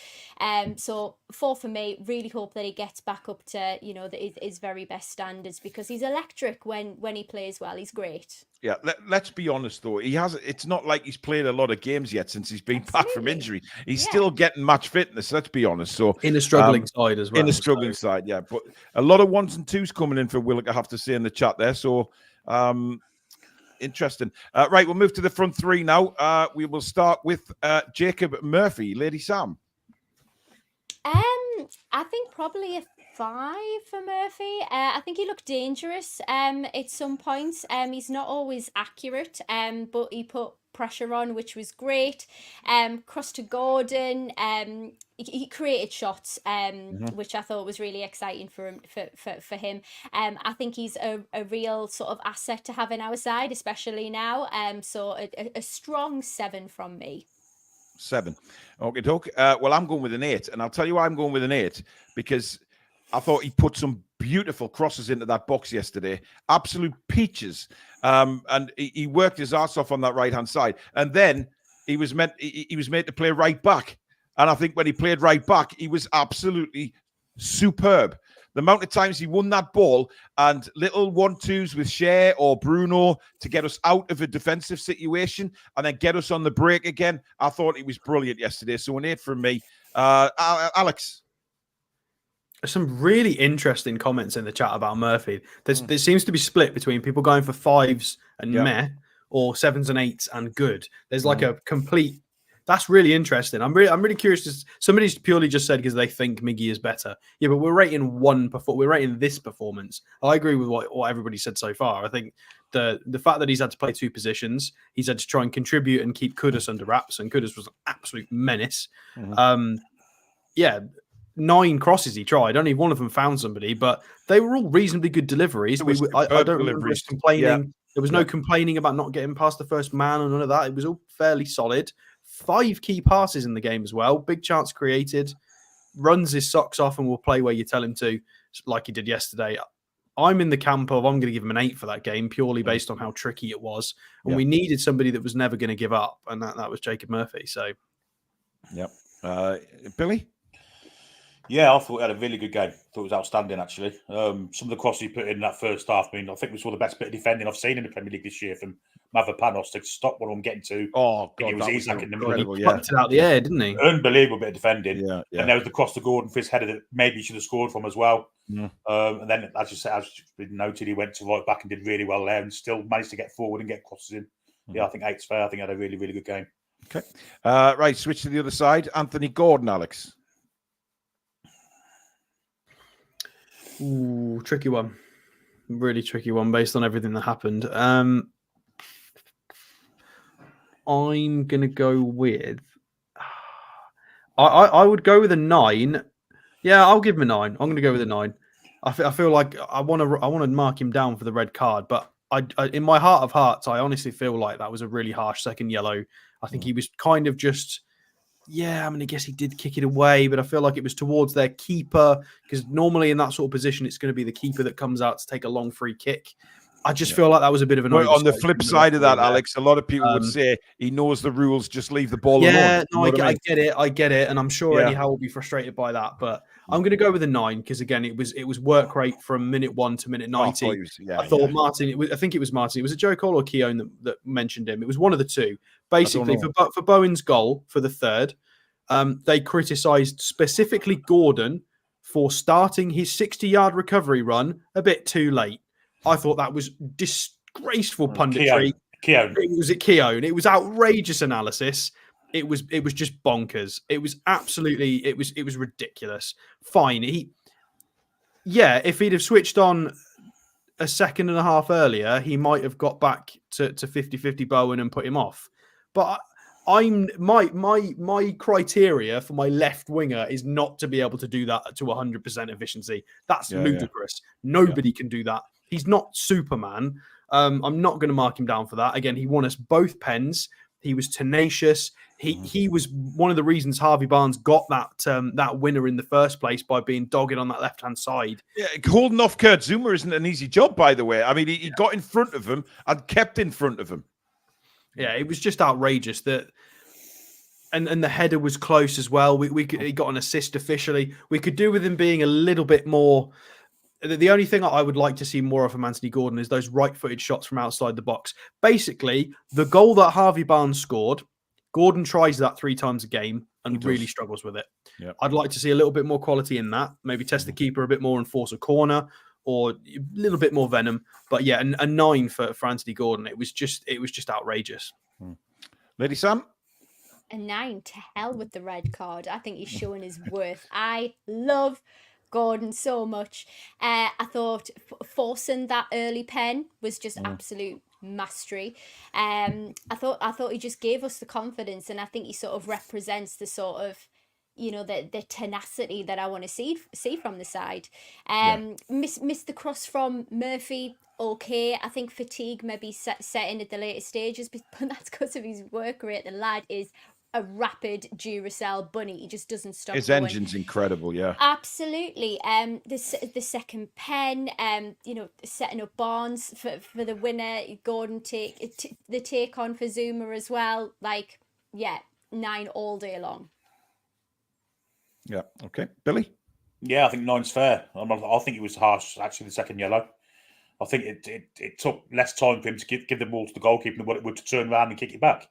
So 4 for me. Really hope that he gets back up to his very best standards, because he's electric when he plays well. He's great. Yeah, let's be honest though. It's not like he's played a lot of games yet since he's been back from injury. He's still getting match fitness. Let's be honest. So in a struggling side as well. In a struggling side, yeah. But a lot of 1s and 2s coming in for Willick, I have to say, in the chat there. So interesting. Right, we'll move to the front 3 now. We will start with Jacob Murphy. Lady Sam. I think probably a 5 for Murphy. I think he looked dangerous at some points. He's not always accurate, but he put pressure on, which was great. Cross to Gordon. He created shots, which I thought was really exciting for him. I think he's a real sort of asset to have in our side, especially now. So a strong 7 from me. 7. Okay, doke. Well, I'm going with an 8, and I'll tell you why I'm going with an 8, because I thought he put some beautiful crosses into that box yesterday. Absolute peaches. And he worked his ass off on that right-hand side. And then he was made to play right back. And I think when he played right back, he was absolutely superb. The amount of times he won that ball and little 1-2s with Schar or Bruno to get us out of a defensive situation and then get us on the break again. I thought he was brilliant yesterday. So an 8 from me. Alex. Some really interesting comments in the chat about Murphy. There seems to be split between people going for 5s and meh, or 7s and 8s and good. There's like a complete. That's really interesting. I'm really curious. Somebody's purely just said because they think Miggy is better. Yeah, but we're rating we're rating this performance. I agree with what everybody said so far. I think the fact that he's had to play 2 positions, he's had to try and contribute and keep Kudus under wraps, and Kudus was an absolute menace. 9 crosses he tried. Only one of them found somebody, but they were all reasonably good deliveries. I don't remember us complaining. Yeah. There was no complaining about not getting past the first man or none of that. It was all fairly solid. 5 key passes in the game as well. Big chance created. Runs his socks off and will play where you tell him to, like he did yesterday. I'm in the camp of I'm going to give him an 8 for that game, purely based on how tricky it was. And we needed somebody that was never going to give up, and that was Jacob Murphy. So, Billy? Yeah, I thought he had a really good game. I thought it was outstanding, actually. Some of the crosses he put in that first half, I think we saw the best bit of defending I've seen in the Premier League this year from Mavropanos to stop one of them getting to. Oh, God. It was Isak in the middle. He plucked it out the air, didn't he? Unbelievable bit of defending. Yeah. And there was the cross to Gordon for his header that maybe he should have scored from as well. And then, as you said, as been noted, he went to right back and did really well there and still managed to get forward and get crosses in. Yeah, I think 8's fair. I think he had a really, really good game. Okay. Right, switch to the other side. Anthony Gordon, Alex. Ooh, tricky one. Really tricky one based on everything that happened. I'm going to go with... I would go with a 9. Yeah, I'll give him a 9. I'm going to go with a 9. I feel like I want to mark him down for the red card, but I in my heart of hearts, I honestly feel like that was a really harsh second yellow. I think he was kind of just... Yeah, I mean, I guess he did kick it away, but I feel like it was towards their keeper, because normally in that sort of position, it's going to be the keeper that comes out to take a long free kick. I just feel like that was a bit of an Well, on the oversight flip from the side of that, referee there. Alex, a lot of people would say he knows the rules, just leave the ball alone. Yeah, You no, know what I mean? get it, and I'm sure Yeah. Eddie Howe will be frustrated by that. But I'm going to go with a 9 because again, it was work rate from minute 1 to minute 90. I thought Martin. I think it was Martin. It was a Joe Cole or Keown that mentioned him. It was one of the two. Basically, for Bowen's goal for the third, they criticised specifically Gordon for starting his 60-yard recovery run a bit too late. I thought that was disgraceful punditry. Keown. It was at Keown. It was outrageous analysis. It was just bonkers. It was absolutely it was ridiculous. Fine. If he'd have switched on a second and a half earlier, he might have got back to 50-50 Bowen and put him off. But my criteria for my left winger is not to be able to do that to 100% efficiency. That's ludicrous. Nobody can do that. He's not Superman. I'm not going to mark him down for that. Again, he won us both pens. He was tenacious. He was one of the reasons Harvey Barnes got that winner in the first place by being dogged on that left-hand side. Yeah, holding off Kurt Zuma isn't an easy job, by the way. I mean, he got in front of him and kept in front of him. Yeah, it was just outrageous that, and the header was close as well. He got an assist officially. We could do with him being a little bit more. The only thing I would like to see more of from Anthony Gordon is those right-footed shots from outside the box. Basically, the goal that Harvey Barnes scored, Gordon tries that 3 times a game and really struggles with it. Yep. I'd like to see a little bit more quality in that. Maybe test the keeper a bit more and force a corner, or a little bit more venom. But yeah, a 9 for Anthony Gordon. It was just outrageous. Lady Sam? A 9. To hell with the red card. I think he's showing his worth. I love Gordon so much. I thought forcing that early pen was just absolute mastery. I thought he just gave us the confidence, and I think he sort of represents the sort of, the tenacity that I want to see from the side. Missed the cross from Murphy. Okay, I think fatigue maybe set in at the later stages, but that's because of his work rate. The lad is a rapid Duracell bunny. He just doesn't stop. His going. engine's incredible, yeah. Absolutely. The second pen, setting up Barnes for the winner. Gordon the take on for Zuma as well. 9 all day long. Yeah. Okay, Billy. Yeah, I think 9's fair. I think it was harsh. Actually, the second yellow. I think it took less time for him to give the ball to the goalkeeper than what it would to turn around and kick it back.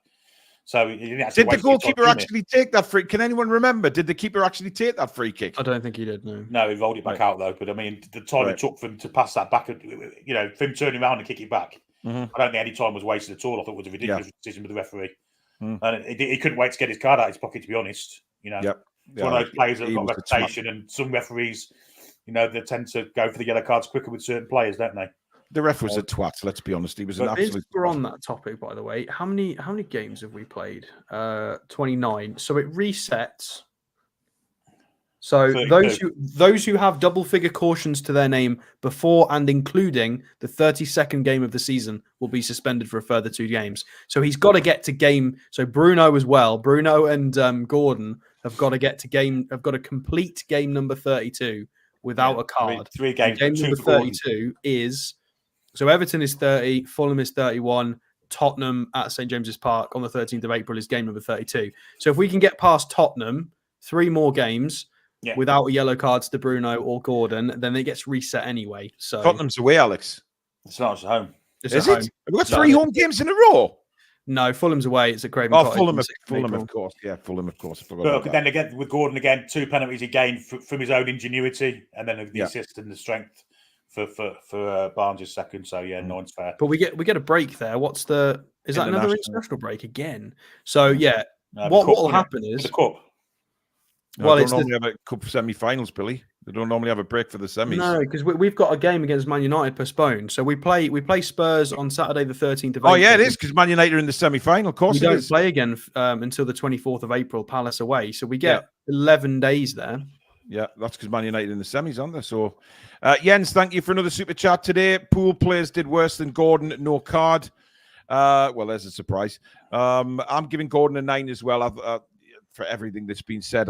So he didn't actually. Did the goalkeeper actually take that free? Can anyone remember? Did the keeper actually take that free kick? I don't think he did. No, he rolled it back out though. But I mean, the time it took for him to pass that back, for him turning around and kick it back, I don't think any time was wasted at all. I thought it was a ridiculous decision with the referee, and he couldn't wait to get his card out of his pocket. To be honest, It's one of those players that have got a reputation, and some referees, they tend to go for the yellow cards quicker with certain players, don't they? The ref was a twat. Let's be honest. He was an absolute. We're on that topic, by the way. How many games have we played? 29. So it resets. So 32. those who have double figure cautions to their name before and including the 32nd game of the season will be suspended for a further 2 games. So he's got to get to game. So Bruno as well. Bruno and Gordon have got to get to game. Have got to complete game number 32 without a card. 3 games. Game number 32 is. So Everton is 30, Fulham is 31, Tottenham at St James's Park on the 13th of April is game number 32. So if we can get past Tottenham, 3 more games without a yellow cards to Bruno or Gordon, then it gets reset anyway. So Tottenham's away, Alex. It's not at home. Is it? We've got 3 home games in a row. No, Fulham's away. It's at Craven Cottage. Fulham, of course. Yeah, Fulham, of course. But then again, with Gordon again, 2 penalties he gained from his own ingenuity, and then the assist and the strength for Barnes' second. So 9's fair. But we get a break there. What's the Is that another international break again? So yeah, No, what will happen is the cup. Well, they don't normally have a cup semi-finals, Billy. They don't normally have a break for the semis. No, because we've got a game against Man United postponed. So we play Spurs on Saturday the 13th of April. Oh yeah, it is because Man United are in the semi-final. Of course, we don't play again until the 24th of April, Palace away. So we get 11 days there. Yeah, that's because Man United in the semis, aren't they? So, Jens, thank you for another super chat today. Pool players did worse than Gordon. No card. Well, there's a surprise. I'm giving Gordon a 9 as well. For everything that's been said,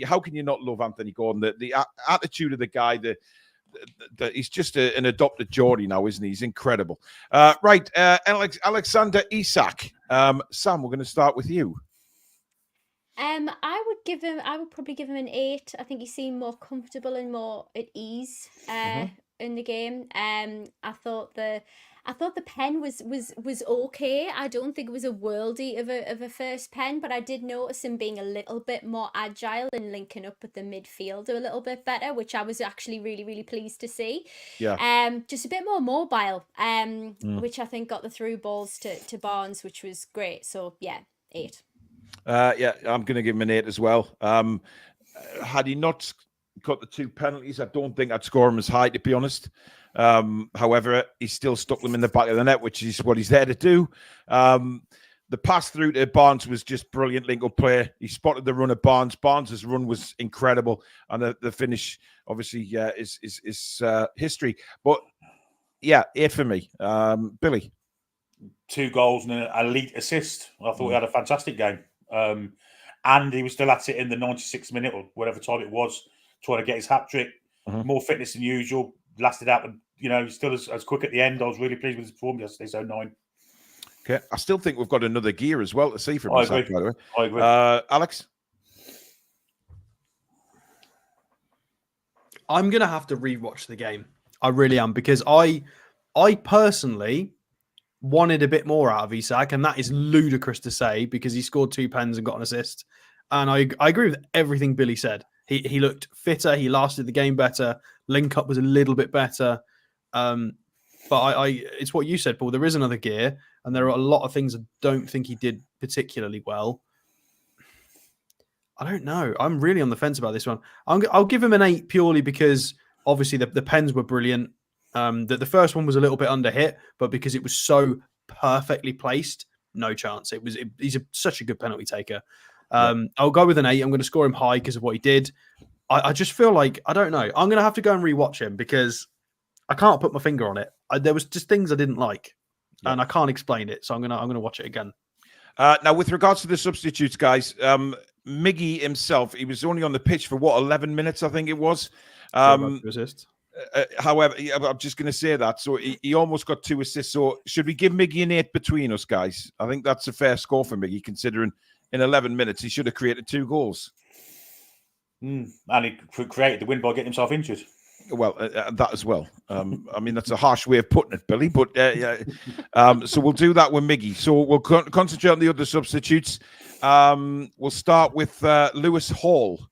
how can you not love Anthony Gordon? The attitude of the guy, he's just an adopted Geordie now, isn't he? He's incredible. Right, Alexander Isak. Sam, we're going to start with you. I would probably give him an 8. I think he seemed more comfortable and more at ease in the game. I thought the pen was okay. I don't think it was a worldie of a first pen, but I did notice him being a little bit more agile and linking up with the midfield a little bit better, which I was actually really, really pleased to see. Yeah. Just a bit more mobile, which I think got the through balls to Barnes, which was great. So yeah, 8. Yeah, I'm going to give him an 8 as well. Had he not got the 2 penalties, I don't think I'd score him as high, to be honest. However, he still stuck them in the back of the net, which is what he's there to do. The pass through to Barnes was just brilliant link-up play. He spotted the run of Barnes. Barnes' run was incredible, and the finish, obviously, is history. But yeah, 8 for me. Billy. 2 goals and an elite assist. I thought he had a fantastic game. And he was still at it in the 96th minute or whatever time it was, trying to get his hat-trick. More fitness than usual. Lasted out, he's still as quick at the end. I was really pleased with his performance yesterday, so 9. Okay. I still think we've got another gear as well to see from him, by the way. I agree. Alex? I'm going to have to rewatch the game. I really am, because I personally wanted a bit more out of Isak, and that is ludicrous to say because he scored 2 pens and got an assist. And I agree with everything Billy said. He looked fitter. He lasted the game better. Link up was a little bit better. But it's what you said, Paul. There is another gear, and there are a lot of things I don't think he did particularly well. I don't know. I'm really on the fence about this one. I'll give him an 8 purely because obviously the pens were brilliant. The first one was a little bit under hit, but because it was so perfectly placed, no chance. He's such a good penalty taker. I'll go with an 8. I'm going to score him high because of what he did. I just feel like, I don't know. I'm going to have to go and rewatch him because I can't put my finger on it. There was just things I didn't like, and I can't explain it. So I'm going to watch it again. Now, with regards to the substitutes, guys, Miggy himself, he was only on the pitch for 11 minutes, I think it was. However, I'm just going to say that. So he almost got 2 assists. So should we give Miggy an 8 between us, guys? I think that's a fair score for Miggy, considering in 11 minutes he should have created 2 goals. And he created the win by getting himself injured. Well, that as well. I mean, that's a harsh way of putting it, Billy. But so we'll do that with Miggy. So we'll concentrate on the other substitutes. We'll start with Lewis Hall.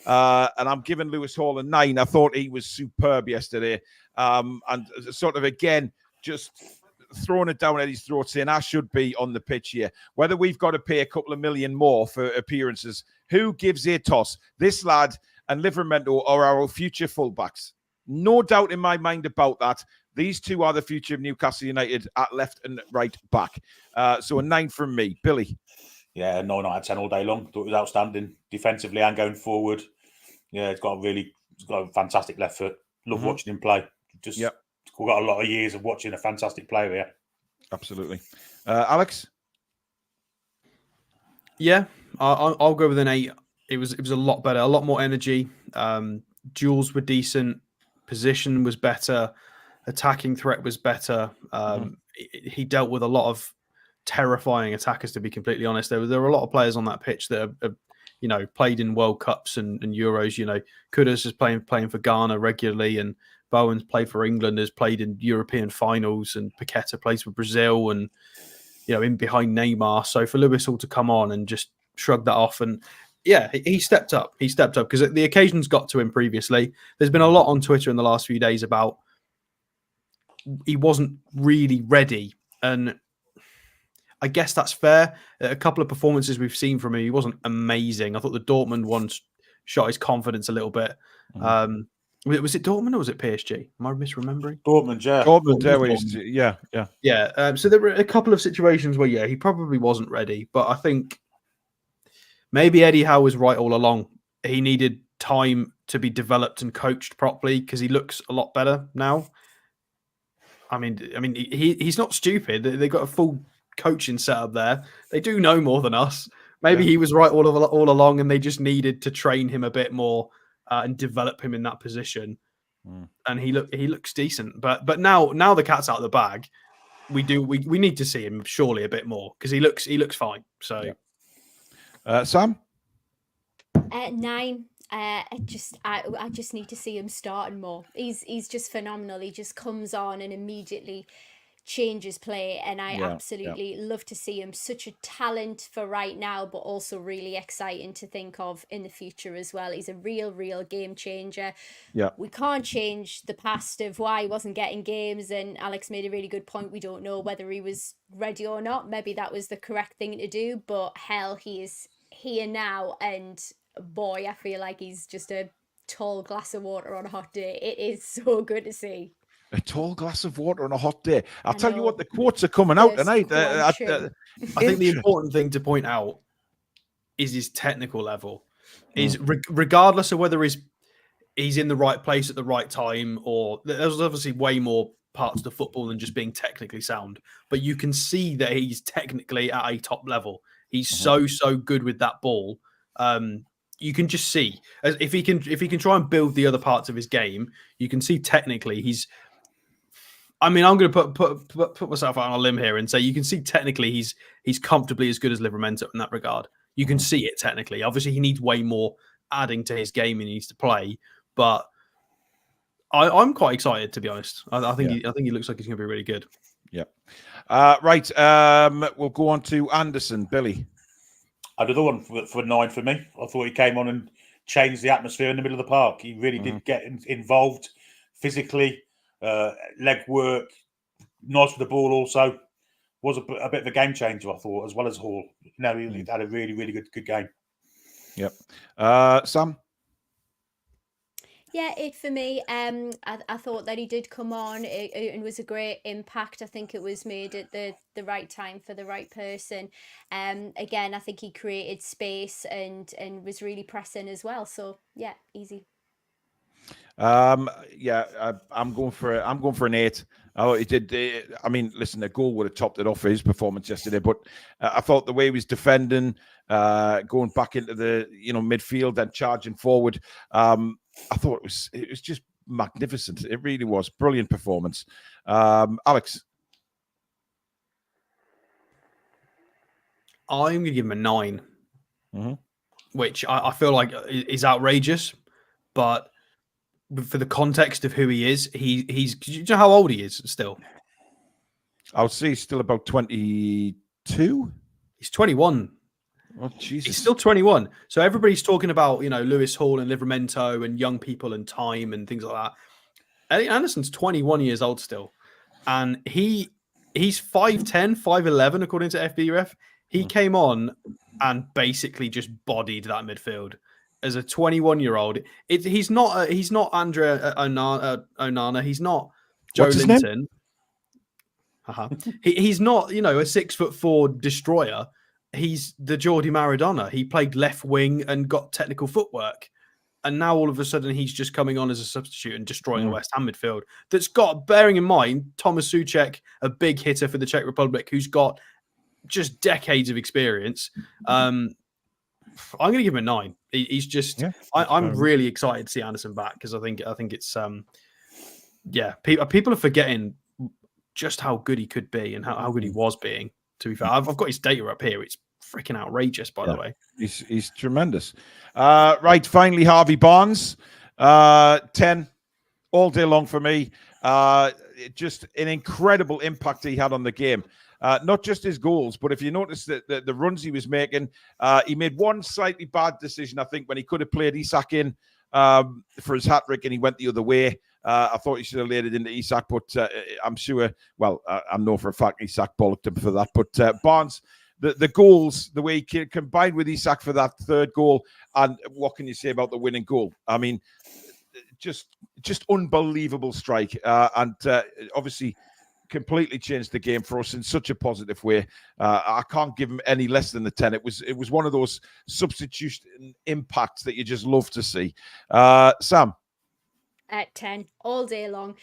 And I'm giving Lewis Hall a 9. I thought he was superb yesterday. And sort of, again, just throwing it down Eddie's throat, saying I should be on the pitch here. Whether we've got to pay a couple of million more for appearances, who gives a toss? This lad and Livermento are our future fullbacks. No doubt in my mind about that. These 2 are the future of Newcastle United at left and right back. So a 9 from me. Billy? Yeah, 9 out of 10 all day long. Thought it was outstanding defensively and going forward. Yeah, he's got a fantastic left foot. Love watching him play. We've got a lot of years of watching a fantastic player here. Absolutely. Alex? Yeah, I'll go with an 8. It was a lot better, a lot more energy. Duels were decent. Position was better. Attacking threat was better. He dealt with a lot of terrifying attackers, to be completely honest. There were a lot of players on that pitch that have played in World Cups and Euros. Kudus is playing for Ghana regularly, and Bowen's played for England, has played in European finals, and Paqueta plays for Brazil, and in behind Neymar. So for Lewis Hall to come on and just shrug that off, and yeah, he stepped up. He stepped up because the occasions got to him previously. There's been a lot on Twitter in the last few days about he wasn't really ready, and I guess that's fair. A couple of performances we've seen from him, he wasn't amazing. I thought the Dortmund one shot his confidence a little bit. Was it Dortmund or was it PSG? Am I misremembering? Dortmund, yeah. Yeah. So there were a couple of situations where, he probably wasn't ready. But I think maybe Eddie Howe was right all along. He needed time to be developed and coached properly because he looks a lot better now. I mean, he's not stupid. They've got a full coaching setup there. They do know more than us. Maybe he was right all along, and they just needed to train him a bit more and develop him in that position. And he looks decent. But now the cat's out of the bag. We need to see him surely a bit more because he looks fine. So, Sam, 9. I just need to see him starting more. He's just phenomenal. He just comes on and immediately changes play, and I absolutely love to see him. Such a talent for right now, but also really exciting to think of in the future as well. He's a real game changer. We can't change the past of why he wasn't getting games, and Alex made a really good point. We don't know whether he was ready or not. Maybe that was the correct thing to do, but hell, he is here now, and boy, I feel like he's just a tall glass of water on a hot day. It is so good to see. A tall glass of water on a hot day. I'll tell you what, the quotes are coming out tonight. I think the important thing to point out is his technical level. Is regardless of whether he's in the right place at the right time, or there's obviously way more parts to football than just being technically sound. But you can see that he's technically at a top level. He's so good with that ball. You can just see if he can try and build the other parts of his game. You can see technically he's. I mean, I'm going to put myself out on a limb here and say you can see technically he's comfortably as good as Livramento in that regard. You can see it technically. Obviously, he needs way more adding to his game. He needs to play, but I'm quite excited, to be honest. I think he looks like he's going to be really good. Yeah. Right. We'll go on to Anderson. Billy. Another one for 9 for me. I thought he came on and changed the atmosphere in the middle of the park. He really did get involved physically, leg work, nice with the ball also. Was a bit of a game changer, I thought, as well as Hall. He had a really good game. Yep. Sam? Yeah, it for me. I thought that he did come on and was a great impact. I think it was made at the right time for the right person. Again, I think he created space and was really pressing as well. So yeah, easy. I'm going for an 8. Oh, he did. I mean, listen, the goal would have topped it off for his performance yesterday, but I thought the way he was defending, going back into the midfield and charging forward, I thought it was just magnificent. It really was brilliant performance. Alex, I'm going to give him a 9, which I feel like is outrageous, but for the context of who he is, he's. Do you know how old he is still? I would say he's still about 22. He's 21. Oh, Jesus. He's still 21. So everybody's talking about, Lewis Hall and Livramento and young people and time and things like that. Elliot Anderson's 21 years old still. And he's 5'10", 5'11", according to FBref. He came on and basically just bodied that midfield. As a 21-year-old, he's not Andrea Onana. He's not Joe Linton. He's not, a 6'4" destroyer. He's the Geordie Maradona. He played left wing and got technical footwork. And now all of a sudden he's just coming on as a substitute and destroying a West Ham midfield. That's got, bearing in mind, Thomas Souček, a big hitter for the Czech Republic, who's got just decades of experience. I'm going to give him a 9. He's just, I'm really excited to see Anderson back because I think it's, people are forgetting just how good he could be and how good he was being. To be fair, I've got his data up here. It's freaking outrageous, by the way. He's tremendous. Right, finally, Harvey Barnes, 10 all day long for me. Just an incredible impact he had on the game. Not just his goals, but if you notice that the runs he was making, he made one slightly bad decision, I think, when he could have played Isak in for his hat-trick and he went the other way. I thought he should have laid it into Isak, but I'm sure, well, I know for a fact Isak bollocked him for that. But Barnes, the goals, the way he combined with Isak for that third goal, and what can you say about the winning goal? I mean, just unbelievable strike. And obviously completely changed the game for us in such a positive way. I can't give him any less than the 10. It was one of those substitution impacts that you just love to see. Sam? At 10 all day long.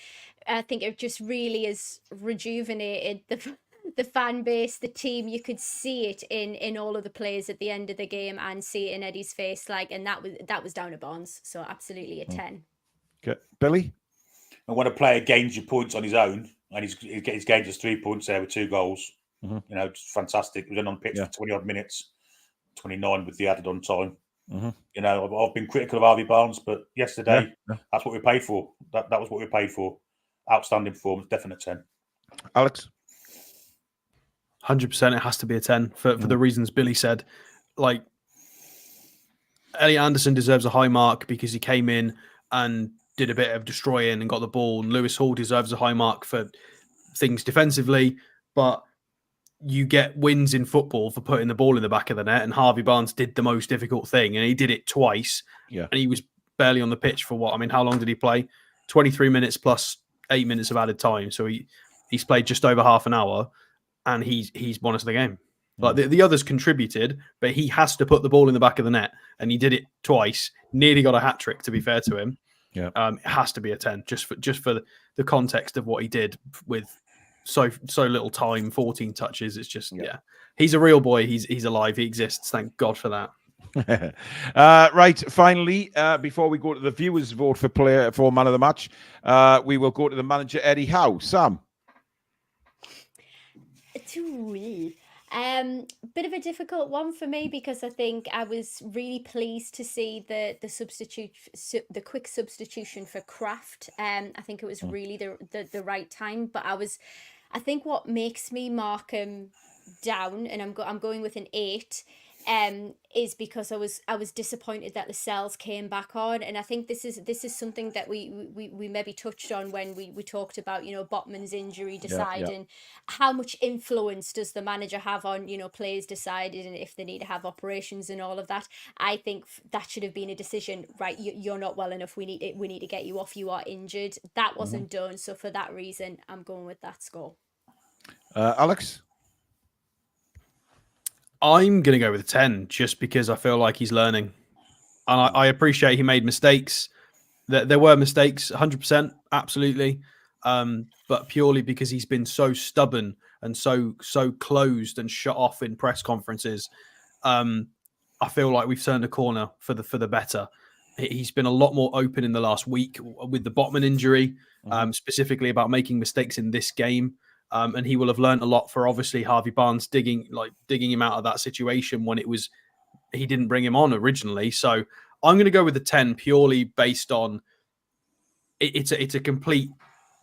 I think it just really has rejuvenated the fan base, the team. You could see it in all of the players at the end of the game, and see it in Eddie's face, and that was down to Barnes. So absolutely a 10. Okay. Billy? And when a player gains your points on his own, and he's gained us 3 points there with 2 goals, it's fantastic. He was on pitch for 20 odd minutes, 29 with the added on time. I've been critical of Harvey Barnes, but yesterday, that's what we paid for. That was what we paid for. Outstanding performance, definite 10. Alex? 100%, it has to be a 10 for the reasons Billy said. Elliot Anderson deserves a high mark because he came in and did a bit of destroying and got the ball. And Lewis Hall deserves a high mark for things defensively, but you get wins in football for putting the ball in the back of the net, and Harvey Barnes did the most difficult thing, and he did it twice. And he was barely on the pitch for what? I mean, how long did he play? 23 minutes plus 8 minutes of added time. So he's played just over half an hour, and he's won us the game. Like the others contributed, but he has to put the ball in the back of the net, and he did it twice. Nearly got a hat trick, to be fair to him. It has to be a 10 just for the context of what he did with so little time, 14 touches. It's just he's a real boy. He's alive. He exists. Thank God for that. Right. Finally, before we go to the viewers' vote for man of the match, we will go to the manager, Eddie Howe. Sam? Bit of a difficult one for me, because I think I was really pleased to see the quick substitution for Kraft. I think it was really the right time, but I think what makes me mark him down, and I'm going with an 8, is because I was disappointed that Lascelles came back on, and I think this is something that we maybe touched on when we talked about Botman's injury deciding how much influence does the manager have on players deciding if they need to have operations and all of that. I think that should have been a decision. Right, you're not well enough. We need to get you off. You are injured. That wasn't done. So for that reason, I'm going with that score. Alex? I'm going to go with a 10 just because I feel like he's learning. And I appreciate he made mistakes. There were mistakes, 100%, absolutely. But purely because he's been so stubborn and so closed and shut off in press conferences, I feel like we've turned a corner for the better. He's been a lot more open in the last week with the Botman injury, specifically about making mistakes in this game. And he will have learned a lot for obviously Harvey Barnes digging him out of that situation when he didn't bring him on originally. So I'm going to go with the 10 purely based on it's a complete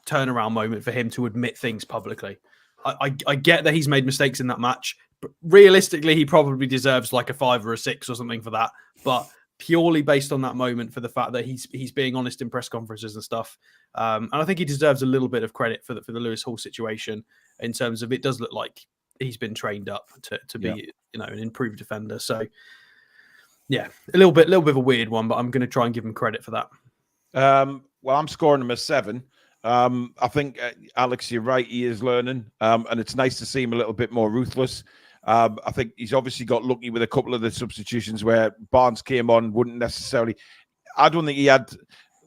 turnaround moment for him to admit things publicly. I get that he's made mistakes in that match, but realistically he probably deserves like a 5 or a 6 or something for that. But purely based on that moment, for the fact that he's being honest in press conferences and stuff. And I think he deserves a little bit of credit for the Lewis Hall situation, in terms of it does look like he's been trained up to be an improved defender. So yeah, a little bit of a weird one, but I'm going to try and give him credit for that. Well, I'm scoring him a 7. I think Alex, you're right. He is learning, and it's nice to see him a little bit more ruthless. I think he's obviously got lucky with a couple of the substitutions where Barnes came on, wouldn't necessarily. I don't think he had.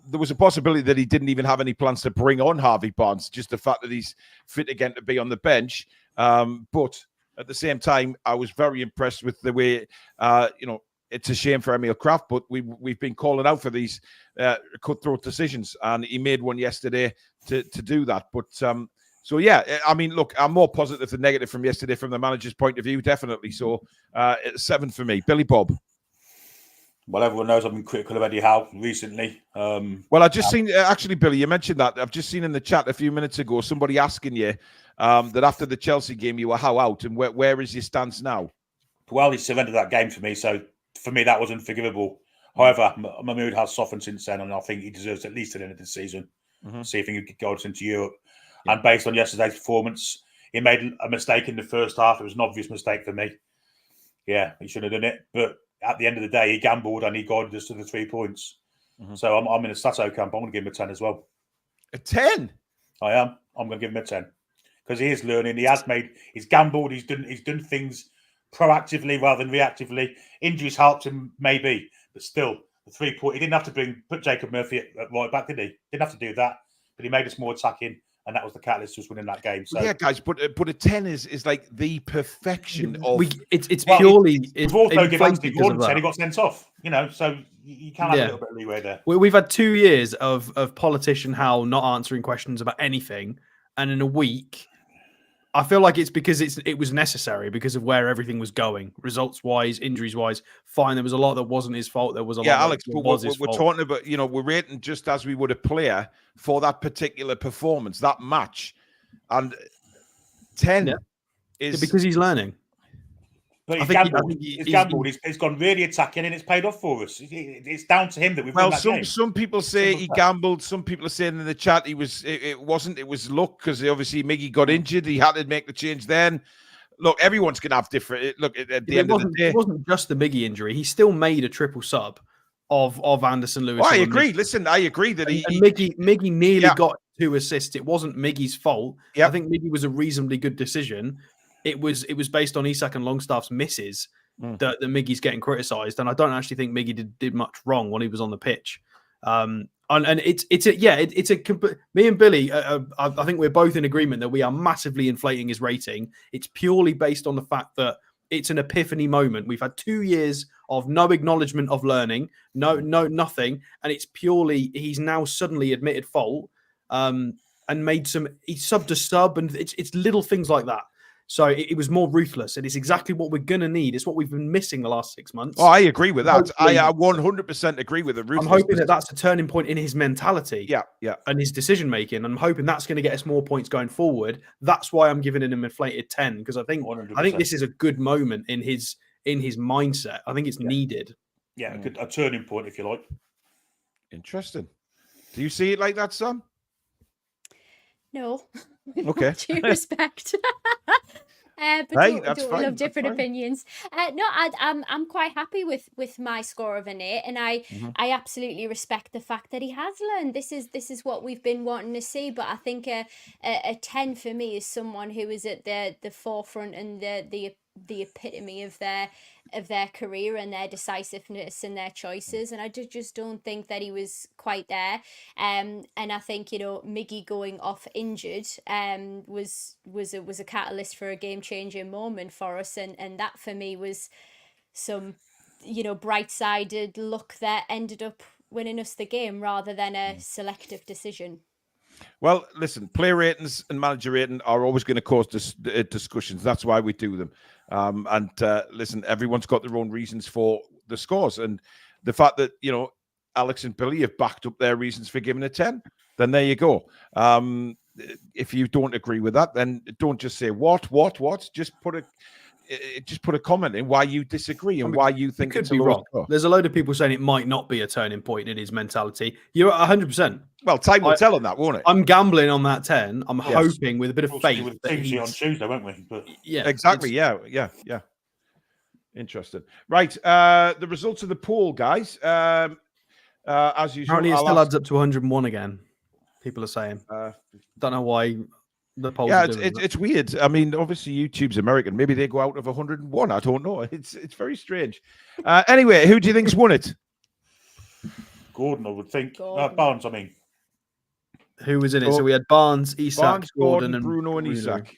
There was a possibility that he didn't even have any plans to bring on Harvey Barnes, just the fact that he's fit again to be on the bench. But at the same time, I was very impressed with the way, it's a shame for Emil Kraft, but we've been calling out for these cutthroat decisions, and he made one yesterday to do that. But so yeah, I mean, look, I'm more positive than negative from yesterday from the manager's point of view, definitely. So it's 7 for me. Billy Bob. Well, everyone knows I've been critical of Eddie Howe recently. Well, I just seen, actually, Billy, you mentioned that. I've just seen in the chat a few minutes ago somebody asking you that after the Chelsea game you were Howe out, and where is your stance now? Well, he surrendered that game for me, so for me that was unforgivable. However, my mood has softened since then, and I think he deserves at least an end of the season. see if he could go us into Europe. Yeah. And based on yesterday's performance, he made a mistake in the first half. It was an obvious mistake for me. Yeah, he should have done it. But at the end of the day, he gambled and he guided us to the 3 points. So I'm in a Stato camp. I'm going to give him a 10 as well. A 10? I am. I'm going to give him a 10 because he is learning. He's gambled. He's done things proactively rather than reactively. Injuries helped him maybe, but still the 3 point. He didn't have to put Jacob Murphy at right back, did he? Didn't have to do that, but he made us more attacking. And that was the catalyst to us winning that game. So yeah, guys, but a 10 is like the perfection of. It's purely. We've also given Anthony Gordon 10. He got sent off. So you can have a little bit of leeway there. We've had 2 years of politician Howe not answering questions about anything, and in a week, I feel like it's because it was necessary because of where everything was going, results wise, injuries wise. Fine, there was a lot that wasn't his fault. There was a lot. Yeah, Alex, but we're talking about, we're rating just as we would a player for that particular performance, that match, and 10 is because he's learning. But he's gambled. He's gone really attacking, and it's paid off for us. It's down to him that we've won that game. Some people say he gambled. Some people are saying in the chat it was luck because obviously Miggy got injured. He had to make the change then. Look, everyone's going to have different. Look, at the end of the day, it wasn't just the Miggy injury. He still made a triple sub of Anderson Lewis. I agree. Listen, I agree that Miggy nearly got 2 assists. It wasn't Miggy's fault. Yep. I think Miggy was a reasonably good decision. It was based on Isak and Longstaff's misses that Miggy's getting criticised, and I don't actually think Miggy did much wrong when he was on the pitch. And me and Billy, I think we're both in agreement that we are massively inflating his rating. It's purely based on the fact that it's an epiphany moment. We've had 2 years of no acknowledgement of learning, nothing, and it's purely he's now suddenly admitted fault and made he subbed a sub, and it's little things like that. So it was more ruthless, and it's exactly what we're going to need. It's what we've been missing the last 6 months. Oh, I agree with that. I 100% agree with the ruthless. I'm hoping that's a turning point in his mentality, yeah, and his decision making. I'm hoping that's going to get us more points going forward. That's why I'm giving him an inflated 10 because I think 100%. This is a good moment in his mindset. I think it's needed. Yeah, a turning point, if you like. Interesting. Do you see it like that, Sam? No. Okay. Due respect. But that's don't fine. love different opinions. No, I'm quite happy with my score of an 8, and I absolutely respect the fact that he has learned. This is what we've been wanting to see. But I think a 10 for me is someone who is at the forefront and the epitome of their career and their decisiveness and their choices, and I just don't think that he was quite there. And I think Miggy going off injured was a catalyst for a game-changing moment for us, and that for me was some bright-sided luck that ended up winning us the game rather than a selective decision. Well, listen, player ratings and manager rating are always going to cause discussions. That's why we do them. Listen, everyone's got their own reasons for the scores. And the fact that, Alex and Billy have backed up their reasons for giving a 10, then there you go. If you don't agree with that, then don't just say, what? Just put a comment in why you disagree and why you think it's wrong. There's a load of people saying it might not be a turning point in his mentality. You're 100%. Well, time will tell on that, won't it? I'm gambling on that 10. I'm hoping with a bit of faith. With Tuesday on Tuesday, won't we? But yeah, exactly. Yeah. Interesting. Right. The results of the poll, guys. As usual, apparently it still adds up to 101 again. People are saying. Don't know why. It's weird. I mean, obviously YouTube's American. Maybe they go out of 101. I don't know. It's very strange. Anyway, who do you think's won it? Gordon, I would think. Barnes, I mean. Who was in it? So we had Barnes, Isak, Gordon, and Bruno and Isak.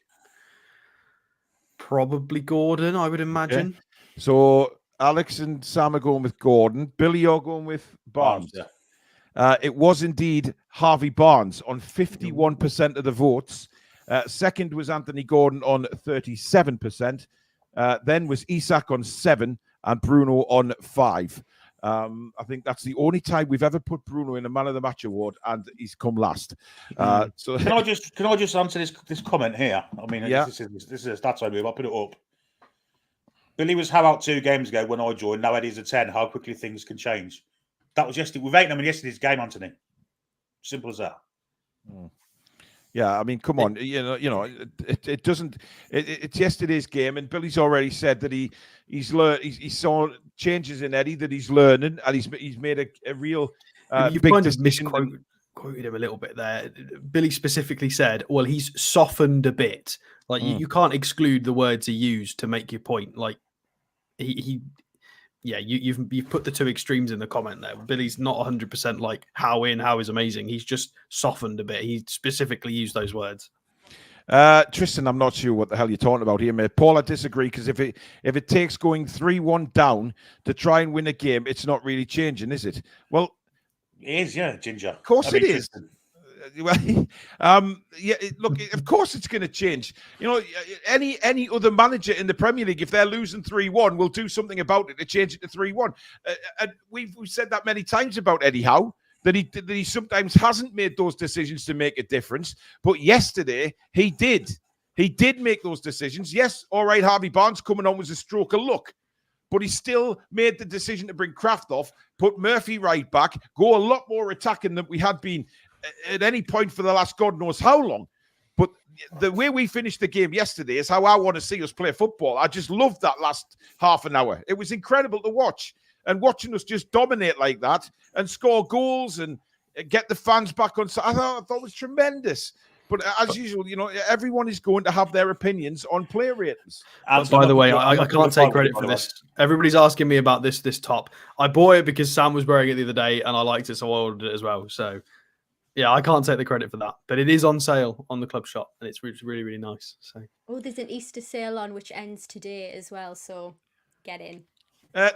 Probably Gordon, I would imagine. Okay. So Alex and Sam are going with Gordon. Billy, you're going with Barnes. It was indeed Harvey Barnes on 51% of the votes. Second was Anthony Gordon on 37%. Then was Isak on 7% and Bruno on 5%. I think that's the only time we've ever put Bruno in a Man of the Match award, and he's come last. So can I just answer this comment here? I mean, this is a stats I move. I'll put it up. Billy was how out 2 games ago when I joined. Now Eddie's a 10. How quickly things can change. That was yesterday. We've 8 them in yesterday's game, Anthony. Simple as that. Yeah, I mean, come on, it doesn't. It's yesterday's game, and Billy's already said that he's learned. He saw changes in Eddie that he's learning, and he's made a real you've big kind of decision. misquoted him a little bit there. Billy specifically said, "Well, he's softened a bit." Like you can't exclude the words he used to make your point. Like you've put the two extremes in the comment there. Billy's not 100% like Howe is amazing. He's just softened a bit. He specifically used those words. Tristan, I'm not sure what the hell you're talking about here, mate. Paul, I disagree, because if it takes going 3-1 down to try and win a game, it's not really changing, is it? Well, it is, yeah, Ginger. Of course it is. Well, look, of course it's going to change. Any other manager in the Premier League, if they're losing 3-1, will do something about it to change it to 3-1. And we've said that many times about Eddie Howe, that he sometimes hasn't made those decisions to make a difference. But yesterday, he did. He did make those decisions. Yes, all right, Harvey Barnes coming on was a stroke of luck. But he still made the decision to bring Kraft off, put Murphy right back, go a lot more attacking than we had been at any point for the last God knows how long. But the way we finished the game yesterday is how I want to see us play football. I just loved that last half an hour. It was incredible to watch. And watching us just dominate like that and score goals and get the fans back on. I thought it was tremendous. But as usual, everyone is going to have their opinions on player ratings. By the way, I can't take credit for this. Everybody's asking me about this top. I bought it because Sam was wearing it the other day and I liked it, so I ordered it as well. So, yeah, I can't take the credit for that. But it is on sale on the club shop and it's really, really nice. So. Oh, there's an Easter sale on which ends today as well. So get in.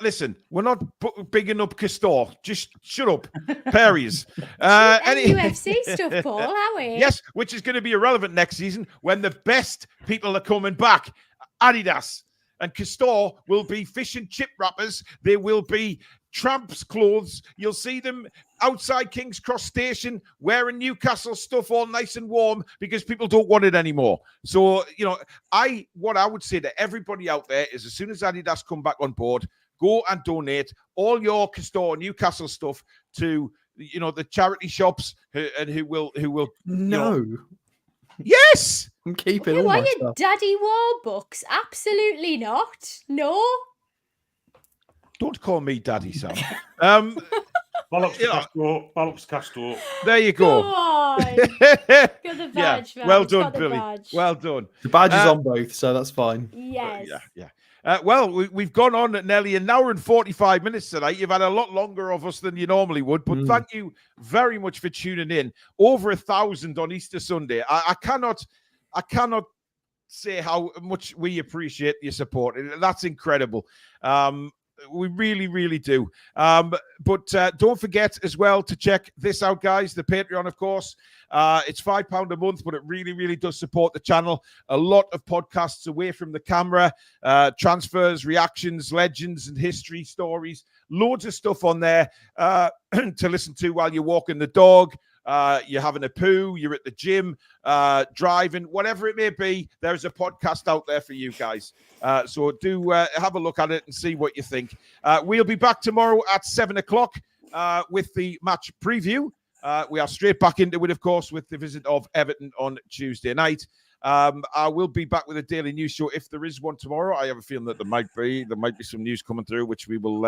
Listen, we're not bigging up Castor. Just shut up, Perry's. Any UFC stuff, Paul, are we? Yes, which is going to be irrelevant next season when the best people are coming back. Adidas and Castor will be fish and chip wrappers. They will be tramps' clothes. You'll see them outside King's Cross Station wearing Newcastle stuff all nice and warm because people don't want it anymore. So, what I would say to everybody out there is as soon as Adidas come back on board, go and donate all your Castor Newcastle stuff to, the charity shops who will. No. Yes. I'm keeping all my your stuff. Daddy War books? Absolutely not. No. Don't call me Daddy, Sam. Bollocks Castor. There you go. Go on. Got the badge, man. Well done, Billy. Well done. The badge is on both, so that's fine. Yes. Yeah. Well, we've gone on nearly an hour and 45 minutes tonight. You've had a lot longer of us than you normally would, but thank you very much for tuning in. Over 1,000 on Easter Sunday. I cannot say how much we appreciate your support. That's incredible. We really, really do. But don't forget as well to check this out, guys. The Patreon, of course. It's £5 a month, but it really, really does support the channel. A lot of podcasts away from the camera, transfers, reactions, legends, and history stories. Loads of stuff on there to listen to while you're walking the dog. You're having a poo, you're at the gym, driving, whatever it may be, there's a podcast out there for you guys. So do have a look at it and see what you think. We'll be back tomorrow at 7 o'clock with the match preview. We are straight back into it, of course, with the visit of Everton on Tuesday night. I will be back with a daily news show if there is one tomorrow. I have a feeling that there might be some news coming through, which we will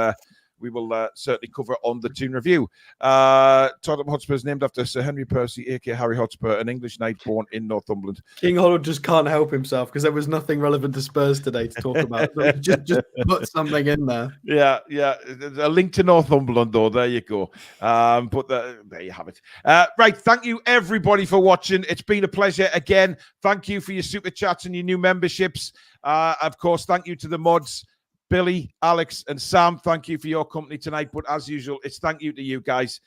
certainly cover on the Toon Review. Tottenham Hotspur is named after Sir Henry Percy, a.k.a. Harry Hotspur, an English knight born in Northumberland. King Holland just can't help himself because there was nothing relevant to Spurs today to talk about. So just put something in there. Yeah. A link to Northumberland, though. There you go. But there you have it. Right. Thank you, everybody, for watching. It's been a pleasure again. Thank you for your super chats and your new memberships. Of course, thank you to the mods. Billy, Alex, and Sam, thank you for your company tonight. But as usual, it's thank you to you guys.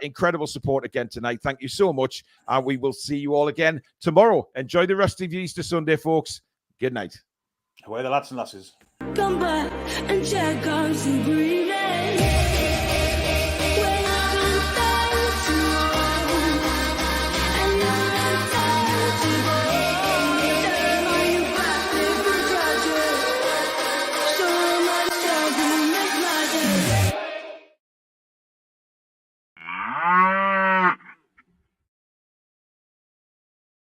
Incredible support again tonight. Thank you so much. And we will see you all again tomorrow. Enjoy the rest of your Easter Sunday, folks. Good night. Away the lads and lasses. Come back and check out some breathing.